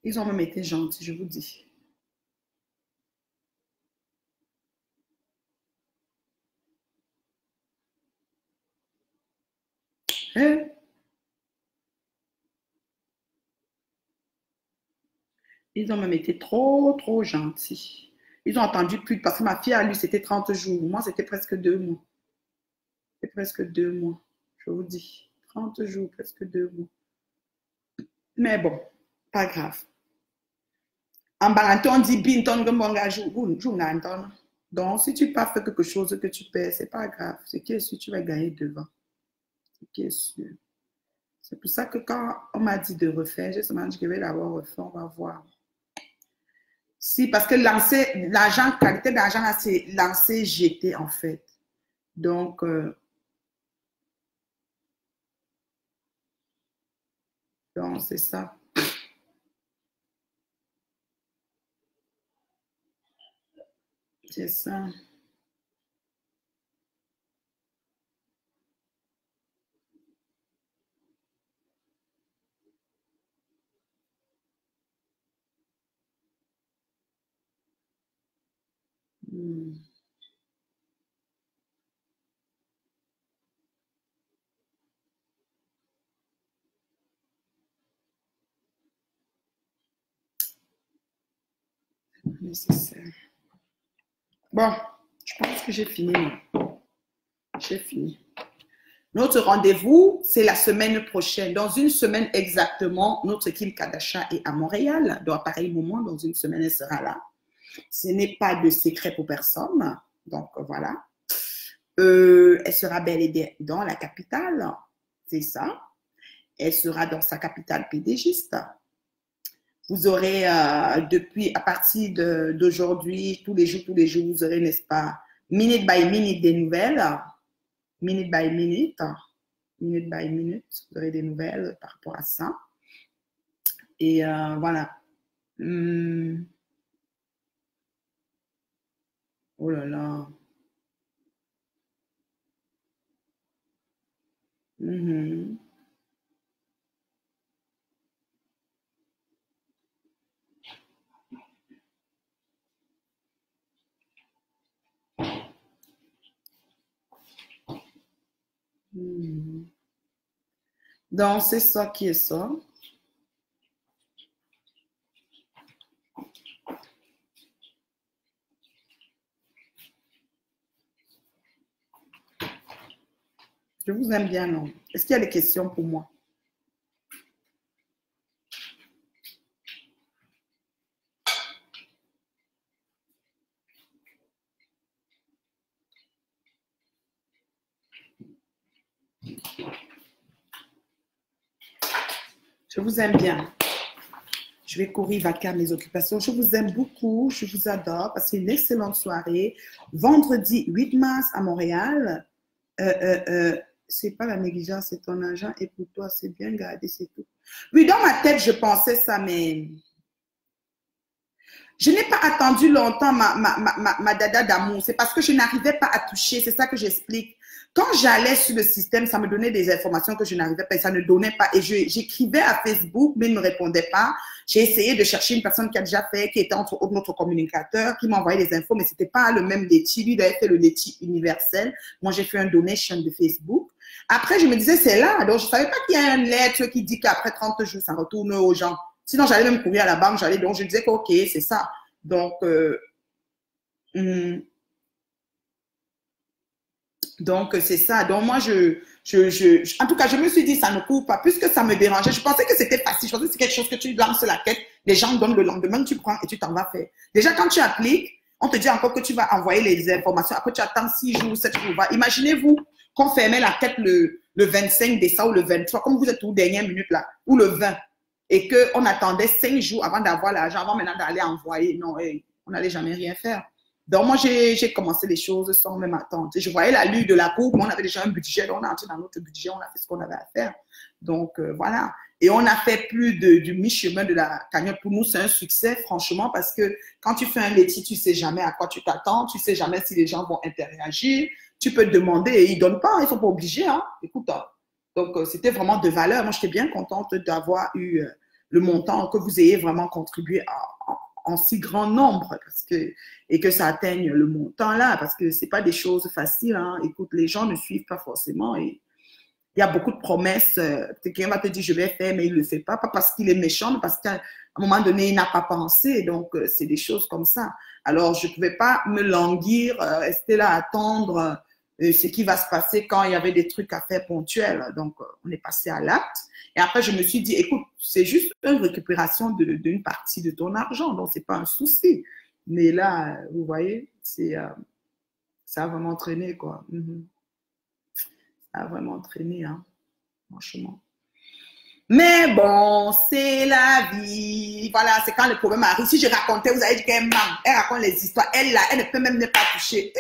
ils ont même été gentils, je vous dis. Hein? Ils ont même été trop, trop gentils. Ils ont entendu plus, parce que ma fille, à lui, c'était 30 jours. Moi, c'était presque 2 mois. C'était presque 2 mois, je vous dis. 30 jours, presque 2 mois. Mais bon, pas grave. En Baranton, on dit Binton, donc, si tu pas fait quelque chose que tu perds, c'est pas grave. Ce qui est sûr, tu vas gagner devant. Ce qui est sûr. C'est pour ça que quand on m'a dit de refaire, j'ai seulement dit que je vais d'abord refaire, on va voir. Si, parce que lancer, l'argent, qualité d'argent, c'est lancer, jeter, en fait. Donc, c'est ça. C'est ça. Nécessaire. Bon, je pense que j'ai fini. J'ai fini. Notre rendez-vous, c'est la semaine prochaine. Dans une semaine exactement, notre Kim Kardashian est à Montréal. Donc, à pareil moment, dans une semaine, elle sera là. Ce n'est pas de secret pour personne. Donc, voilà. Elle sera bel et bien dans la capitale. C'est ça. Elle sera dans sa capitale pédégiste. Vous aurez, depuis, à partir d'aujourd'hui, tous les jours, vous aurez, n'est-ce pas, minute by minute des nouvelles. Minute by minute. Minute by minute, vous aurez des nouvelles par rapport à ça. Et voilà. Oh là là. Donc, c'est ça qui est ça. Je vous aime bien, non? Est-ce qu'il y a des questions pour moi? Je vous aime bien. Je vais courir vaquer à mes occupations. Je vous aime beaucoup. Je vous adore. Passez une excellente soirée. Vendredi 8 mars à Montréal. C'est pas la négligence, c'est ton argent. Et pour toi, c'est bien gardé, c'est tout. Oui, dans ma tête, je pensais ça, mais je n'ai pas attendu longtemps ma dada d'amour. C'est parce que je n'arrivais pas à toucher. C'est ça que j'explique. Quand j'allais sur le système, ça me donnait des informations que je n'arrivais pas et ça ne donnait pas. Et j'écrivais à Facebook, mais il ne me répondait pas. J'ai essayé de chercher une personne qui a déjà fait, qui était entre autres notre communicateur, qui m'a envoyé des infos, mais c'était pas le même laitier. Lui, il avait fait le laitier universel. Moi, j'ai fait un donation de Facebook. Après, je me disais, c'est là. Donc, je savais pas qu'il y a une lettre qui dit qu'après 30 jours, ça retourne aux gens. Sinon, j'allais même courir à la banque. Donc, je disais que, OK, c'est ça. Donc, hum, donc, c'est ça. Donc, moi, en tout cas, je me suis dit, ça ne court pas. Puisque ça me dérangeait, je pensais que c'était facile. Je pensais que c'est quelque chose que tu lances la quête, les gens donnent le lendemain, tu prends et tu t'en vas faire. Déjà, quand tu appliques, on te dit encore que tu vas envoyer les informations. Après, tu attends 6 jours, 7 jours. Imaginez-vous qu'on fermait la quête le 25 décembre ou le 23, comme vous êtes aux dernières minutes là, ou le 20, et qu'on attendait 5 jours avant d'avoir l'argent, avant maintenant d'aller envoyer. Non, hey, on n'allait jamais rien faire. Donc, moi, j'ai commencé les choses sans même attendre. Je voyais la lue de la coupe, mais on avait déjà un budget. Donc, on est entré dans notre budget, on a fait ce qu'on avait à faire. Donc, voilà. Et on a fait plus du mi-chemin de la cagnotte. Pour nous, c'est un succès, franchement, parce que quand tu fais un laitier, tu ne sais jamais à quoi tu t'attends. Tu ne sais jamais si les gens vont interagir. Tu peux te demander et ils ne donnent pas. Ils ne sont pas obligés. Hein. Écoute, hein. Donc, c'était vraiment de valeur. Moi, j'étais bien contente d'avoir eu le montant, que vous ayez vraiment contribué en si grand nombre et que ça atteigne le montant là, parce que c'est pas des choses faciles. Hein. Écoute, les gens ne suivent pas forcément et il y a beaucoup de promesses. Quelqu'un va te dire je vais faire, mais il ne le fait pas parce qu'il est méchant, mais parce qu'à un moment donné, il n'a pas pensé. Donc, c'est des choses comme ça. Alors, je ne pouvais pas me languir, rester là à attendre ce qui va se passer quand il y avait des trucs à faire ponctuels. Donc, on est passé à l'acte. Et après, je me suis dit, écoute, c'est juste une récupération d'une partie de ton argent, donc ce n'est pas un souci. Mais là, vous voyez, ça a vraiment traîné, quoi. Ça a vraiment traîné, hein, franchement. Mais bon, c'est la vie. Voilà, c'est quand le problème arrive. Si je racontais, vous allez dire qu'elle ment. Elle raconte les histoires. Elle, là, elle ne peut même pas toucher.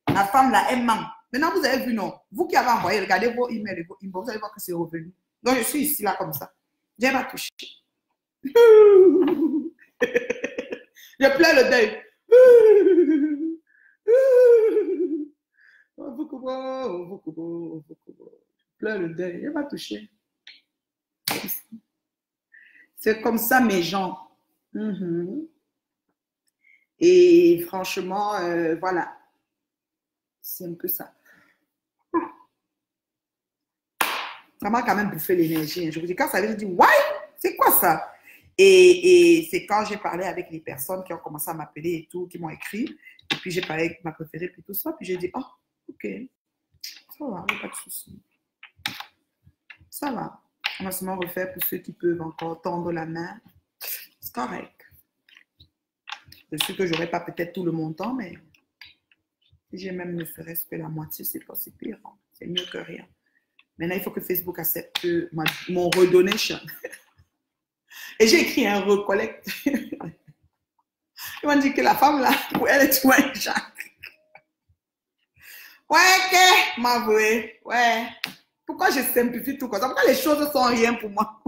La femme, là, elle ment. Maintenant, vous avez vu, non? Vous qui avez envoyé, regardez vos emails et vos inbox, vous allez voir que c'est revenu. Donc, je suis ici, là, comme ça. Je n'ai pas touché. Je pleure le deuil. Je pleure le deuil. Je n'ai pas touché. C'est comme ça, mes gens. Et franchement, voilà. C'est un peu ça. Ça m'a quand même bouffé l'énergie. Je vous dis, quand ça avait dit, ouais, c'est quoi ça? Et c'est quand j'ai parlé avec les personnes qui ont commencé à m'appeler et tout, qui m'ont écrit. Et puis j'ai parlé avec ma préférée, puis tout ça. Puis j'ai dit, oh, ok, ça va, pas de souci. Ça va. On va seulement refaire pour ceux qui peuvent encore tendre la main. C'est correct. Je sais que je n'aurai pas peut-être tout le montant, mais si j'ai même ne serait-ce que la moitié, c'est pas si pire. Hein. C'est mieux que rien. Maintenant, il faut que Facebook accepte mon redonation. Et j'ai écrit un recollecte. Ils m'ont dit que la femme, là, pour elle, est tout un Jacques. Ouais, ok, m'avouer. Ouais. Pourquoi je simplifie tout comme ça? Pourquoi les choses sont rien pour moi?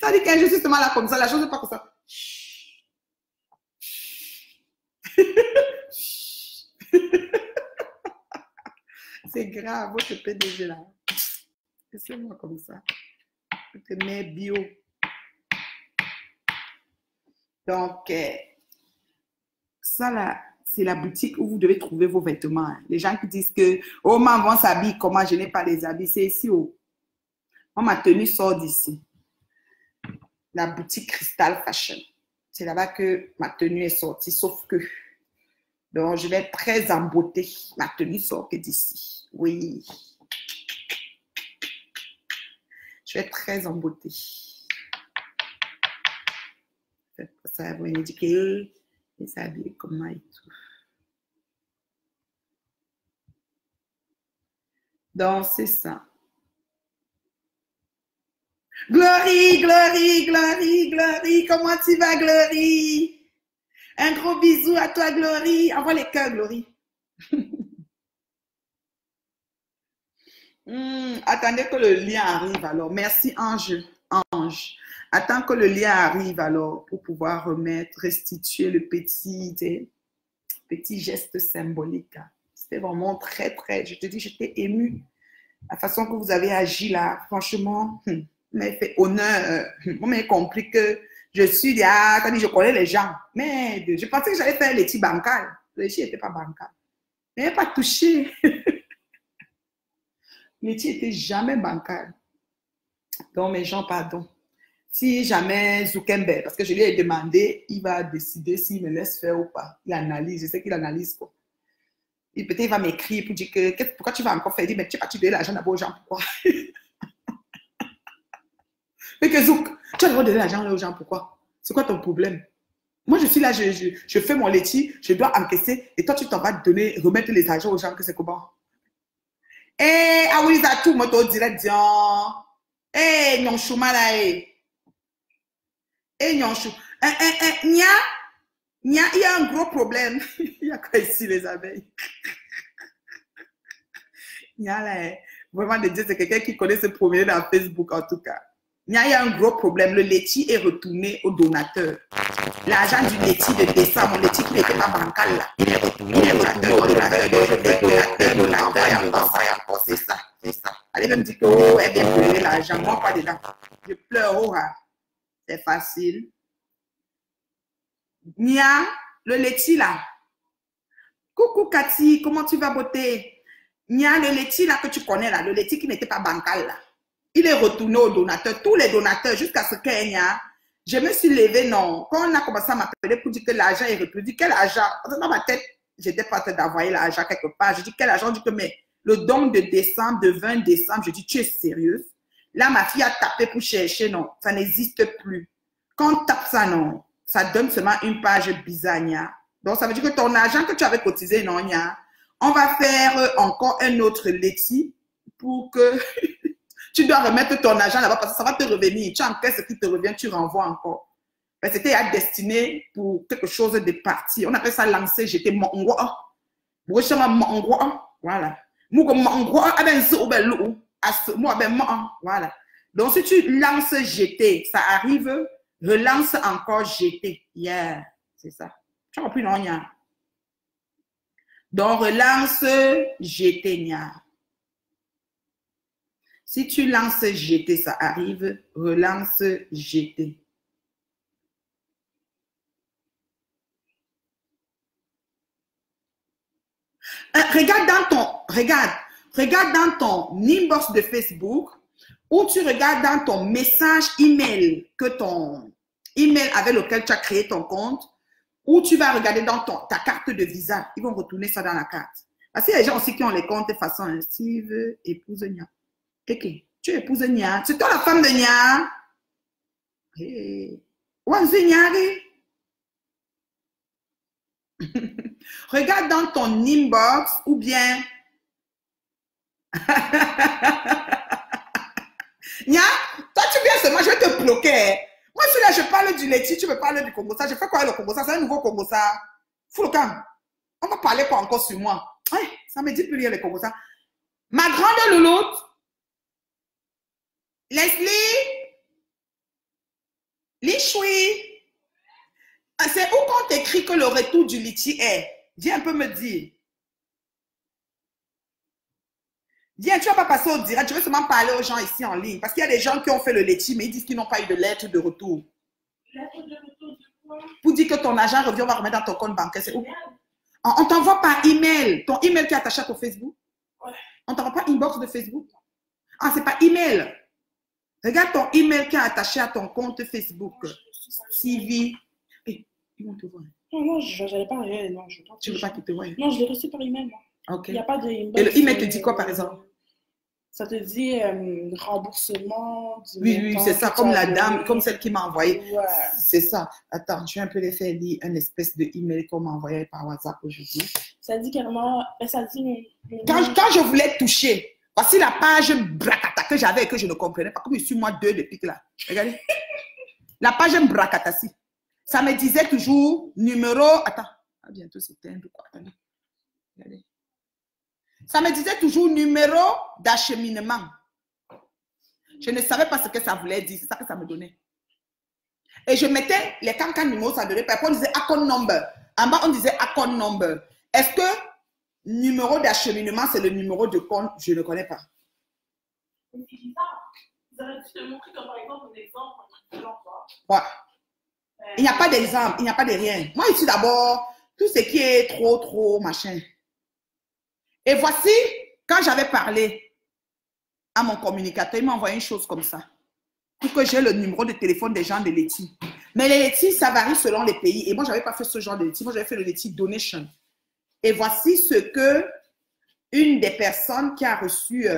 Ça dit qu'un jour, justement, là, comme ça, la chose n'est pas comme ça. C'est grave, votre PDG là. C'est moi comme ça. Je te mets bio. Donc, ça là, c'est la boutique où vous devez trouver vos vêtements. Les gens qui disent que, oh, maman s'habille comment, je n'ai pas les habits. C'est ici. Oh. Moi, ma tenue sort d'ici. La boutique Crystal Fashion. C'est là-bas que ma tenue est sortie, sauf que. Donc, je vais être très embouttée. Ma tenue sort que d'ici. Oui. Je vais être très embottée. Ça va indiquer et s'habiller comment et tout. Donc, c'est ça. Glory, Glory, Glory, Glory. Comment tu vas, Glory? Un gros bisou à toi, Glory. Envoie les cœurs, Glory. Attendez que le lien arrive alors. Merci, Ange. Ange. Attends que le lien arrive alors pour pouvoir restituer le petit geste symbolique. C'était vraiment très, très, je te dis, j'étais émue. La façon que vous avez agi là, franchement, m'a fait honneur. On m'a compris que je suis là, je connais les gens. Mais je pensais que j'allais faire les petits bancals. Les petits n'étaient pas bancals. Je n'avais pas touché. Les petits n'étaient jamais bancals. Donc, mes gens, pardon. Si jamais Zuckerberg, parce que je lui ai demandé, il va décider s'il me laisse faire ou pas. Il analyse, je sais qu'il analyse quoi. Et peut-être il va m'écrire pour dire que pourquoi tu vas encore faire? Il dit, mais tu vas donner l'argent d'abord aux gens, pourquoi? Mais que Zouk, tu vas d'abord donner l'argent aux gens, pourquoi? C'est quoi ton problème? Moi, je suis là, je fais mon laitier, je dois encaisser, et toi, tu t'en vas donner, remettre les argents aux gens, que c'est comment? Eh, ah oui, ça tout, moi, tu dirais, eh, non, chouma là, eh. Eh, non, chou. Nia, il y a un gros problème. Il y a quoi ici, les abeilles? Nia, là, vraiment, de dire, c'est quelqu'un qui connaît se promener dans Facebook, en tout cas. Il y a un gros problème. Le laitier est retourné au donateur. L'argent du laitier de décembre, mon laitier qui n'était pas bancal, là. Il est retourné au donateur. C'est ça, c'est ça. Allez même dire que, oh, elle vient pleurer l'argent. Moi, pas dedans. Je pleure, oh, c'est facile. Nia, le laitier là. Coucou Cathy, comment tu vas beauté? Nia, le laitier là que tu connais là, le laitier qui n'était pas bancal là. Il est retourné au donateur, tous les donateurs, jusqu'à ce qu'il y a. Je me suis levée, non. Quand on a commencé à m'appeler pour dire que l'argent est retourné, je dis quel argent? Dans ma tête, j'étais pas en train d'envoyer l'argent quelque part. Je dis quel argent? Je dis que mais le don de décembre, de 20 décembre, je dis tu es sérieuse? Là, ma fille a tapé pour chercher, non. Ça n'existe plus. Quand on tape ça, non. Ça donne seulement une page bizarre, nia. Donc, ça veut dire que ton argent que tu avais cotisé, non, nia, on va faire encore un autre laitier pour que tu dois remettre ton argent là-bas parce que ça va te revenir. Tu encaisses ce qui te revient, tu renvoies encore. C'était à destiné pour quelque chose de parti. On appelle ça lancer, j'étais mongoa. Voilà. Voilà. Donc, si tu lances jeter, ça arrive, relance encore jeter. Yeah, c'est ça. Tu as compris, non, nia? Donc, relance jeter, nia. Si tu lances jeter, ça arrive, relance jeter. Regarde dans ton inbox de Facebook ou tu regardes dans ton message email que ton email avec lequel tu as créé ton compte ou tu vas regarder dans ta carte de visa. Ils vont retourner ça dans la carte. Parce qu'il y a des gens aussi qui ont les comptes de façon Steve, épouse Nia. Ok, tu épouses Nia. C'est toi la femme de Nia. Hey. Wanzu Niari. Regarde dans ton inbox ou bien Nia, toi tu viens seulement, je vais te bloquer. Moi je suis là, je parle du laitier, tu me parles du Congo. Je fais quoi le Congo? C'est un nouveau Congo ça. Fous le camp. On va parler quoi encore sur moi? Ouais, ça me dit plus rien les Congo ça. Ma grande louloute, Leslie, Lichoui, c'est où qu'on t'écrit que le retour du laitier est? Viens un peu me dire. Viens, tu ne vas pas passer au direct, je veux seulement parler aux gens ici en ligne. Parce qu'il y a des gens qui ont fait le laitier, mais ils disent qu'ils n'ont pas eu de lettre de retour. Lettre de retour de quoi? Pour dire que ton argent revient, on va remettre dans ton compte bancaire. C'est où? On t'envoie par email. Ton email qui est attaché à ton Facebook. Ouais. On t'envoie pas inbox de Facebook. Ah, c'est pas email. Regarde ton email qui est attaché à ton compte Facebook. CV. Hey, ils vont te voir. Non, je n'allais pas rien. Non, tu ne veux pas qu'ils te voient? Non, je l'ai reçu par email. Ok. Il n'y a pas de inbox. Et le email te dit quoi, par exemple? Ça te dit remboursement. Oui, c'est ça, comme la dame, comme celle qui m'a envoyé. Ouais. C'est ça. Attends, je vais un peu les faire lire un espèce de email qu'on m'a envoyé par WhatsApp aujourd'hui. Ça dit carrément, ça dit... Quand je voulais toucher, voici la page Bracata que j'avais et que je ne comprenais pas. Comme je suis moi deux depuis que là. Regardez. La page Bracata, si. Ça me disait toujours numéro... Attends. Ah, bientôt c'est un quoi. Attendez. Regardez. Ça me disait toujours numéro d'acheminement. Je ne savais pas ce que ça voulait dire. C'est ça que ça me donnait. Et je mettais les cancans numéros, ça donnait. Parfois, on disait account number. En bas, on disait account number. Est-ce que numéro d'acheminement, c'est le numéro de compte? Je ne connais pas. C'est bizarre. Vous avez dû te montrer comme par exemple un exemple. Ouais. Il n'y a pas d'exemple. Il n'y a pas de rien. Moi, ici, d'abord, tout ce qui est trop, machin. Et voici, quand j'avais parlé à mon communicateur, il m'a envoyé une chose comme ça. pour que j'ai le numéro de téléphone des gens de Leti. Mais les Leti, ça varie selon les pays. Et moi, je n'avais pas fait ce genre de Leti. Moi, j'avais fait le Leti Donation. Et voici ce que une des personnes qui a reçu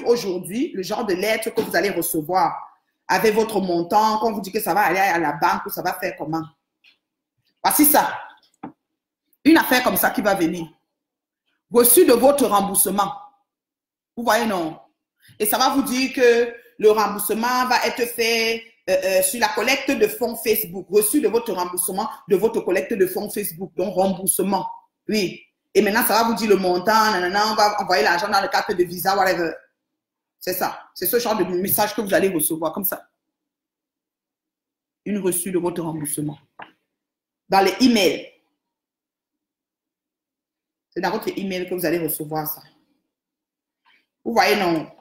aujourd'hui, le genre de lettre que vous allez recevoir avec votre montant, quand vous dit que ça va aller à la banque ou ça va faire comment. Voici ça. Une affaire comme ça qui va venir. Reçu de votre remboursement. Vous voyez, non? Et ça va vous dire que le remboursement va être fait sur la collecte de fonds Facebook. Reçu de votre remboursement, de votre collecte de fonds Facebook. Donc, remboursement. Oui. Et maintenant, ça va vous dire le montant. Nanana, on va envoyer l'argent dans le cadre de Visa, whatever. C'est ça. C'est ce genre de message que vous allez recevoir, comme ça. Une reçue de votre remboursement. Dans les emails. C'est dans votre email que vous allez recevoir ça. Vous voyez, non?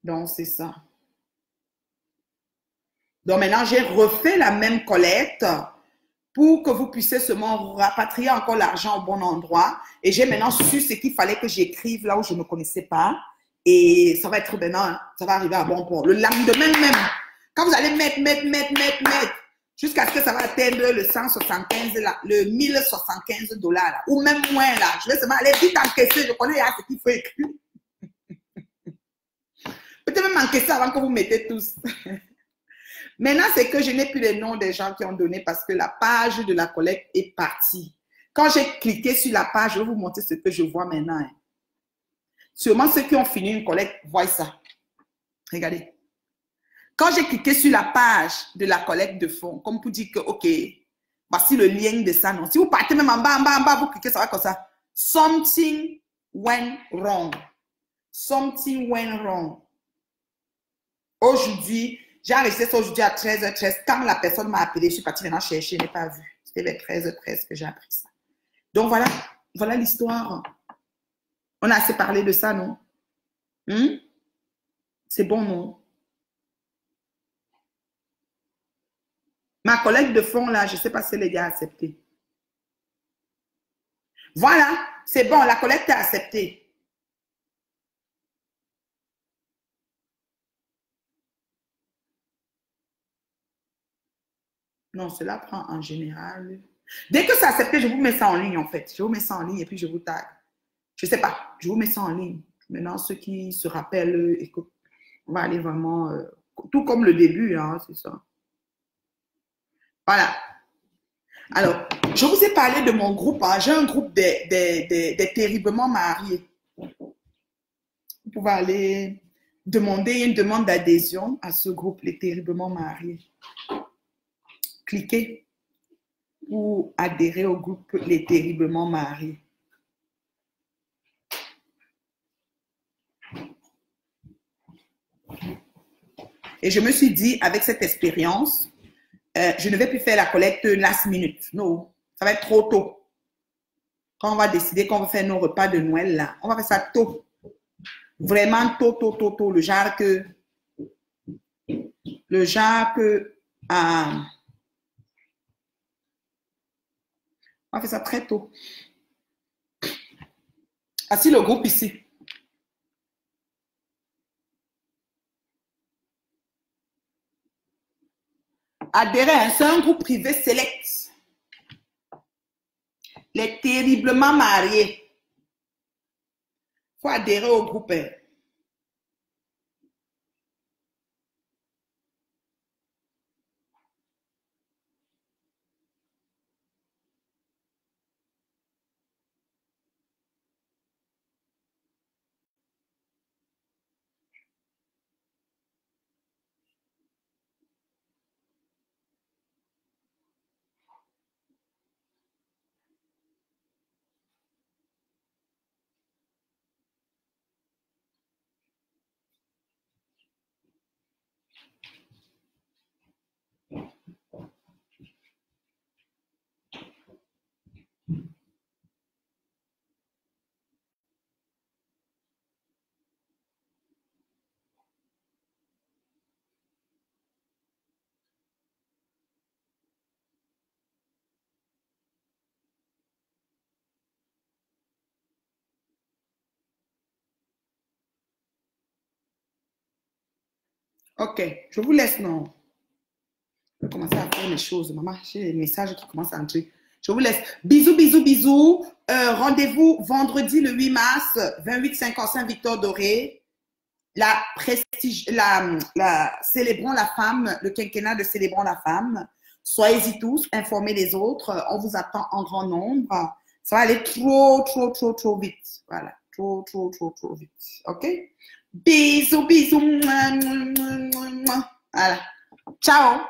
Donc, c'est ça. Donc, maintenant, j'ai refait la même collecte pour que vous puissiez seulement rapatrier encore l'argent au bon endroit. Et j'ai maintenant su ce qu'il fallait que j'écrive là où je ne connaissais pas. Et ça va être maintenant, ça va arriver à bon port. Le lendemain même, quand vous allez mettre, jusqu'à ce que ça va atteindre le 175, là, le 1075 $, là, ou même moins, là. Je vais seulement aller vite encaisser. Je connais ce qu'il faut écrire. Peut-être même encaisser avant que vous mettez tous. Maintenant, c'est que je n'ai plus les noms des gens qui ont donné parce que la page de la collecte est partie. Quand j'ai cliqué sur la page, je vais vous montrer ce que je vois maintenant. Sûrement ceux qui ont fini une collecte voient ça. Regardez. Quand j'ai cliqué sur la page de la collecte de fonds, comme pour dire que, OK, voici le lien de ça. Non. Si vous partez même en bas, vous cliquez, ça va comme ça. Something went wrong. Something went wrong. Aujourd'hui, j'ai enregistré ça aujourd'hui à 13h13. Quand la personne m'a appelé, je suis partie maintenant chercher, je n'ai pas vu. C'était vers 13h13 que j'ai appris ça. Donc voilà l'histoire. On a assez parlé de ça, non? C'est bon, non? Ma collègue de fond, là, je ne sais pas si elle est déjà acceptée. Voilà, c'est bon, la collecte est acceptée. Non, cela prend en général. Dès que c'est accepté, je vous mets ça en ligne, en fait. Je vous mets ça en ligne et puis je vous tag. Je ne sais pas, je vous mets ça en ligne. Maintenant, ceux qui se rappellent, écoute, on va aller vraiment, tout comme le début, hein, c'est ça. Voilà. Alors, je vous ai parlé de mon groupe. Hein. J'ai un groupe des terriblement mariés. Vous pouvez aller demander une demande d'adhésion à ce groupe, les terriblement mariés. Cliquez pour adhérer au groupe les terriblement mariés. Et je me suis dit, avec cette expérience, je ne vais plus faire la collecte last minute. Non, ça va être trop tôt. Quand on va décider qu'on va faire nos repas de Noël, là, on va faire ça tôt. Vraiment tôt. Le genre que on va faire ça très tôt. Voici le groupe ici. Adhérer, c'est un groupe privé select. Les terriblement mariés. Il faut adhérer au groupe. Ok, je vous laisse, non. Je vais commencer à faire mes choses. Maman, j'ai des messages qui commencent à entrer. Je vous laisse. Bisous, bisous, bisous. Rendez-vous vendredi le 8 mars, 2855 Victor Doré. Célébrons la femme, le quinquennat de Célébrons la femme. Soyez-y tous, informez les autres. On vous attend en grand nombre. Ça va aller trop, trop, trop, trop vite. Voilà. Trop, trop, trop, trop vite. OK? Bisous, bisous. Voilà. Ciao.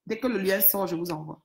Dès que le lien sort, je vous envoie.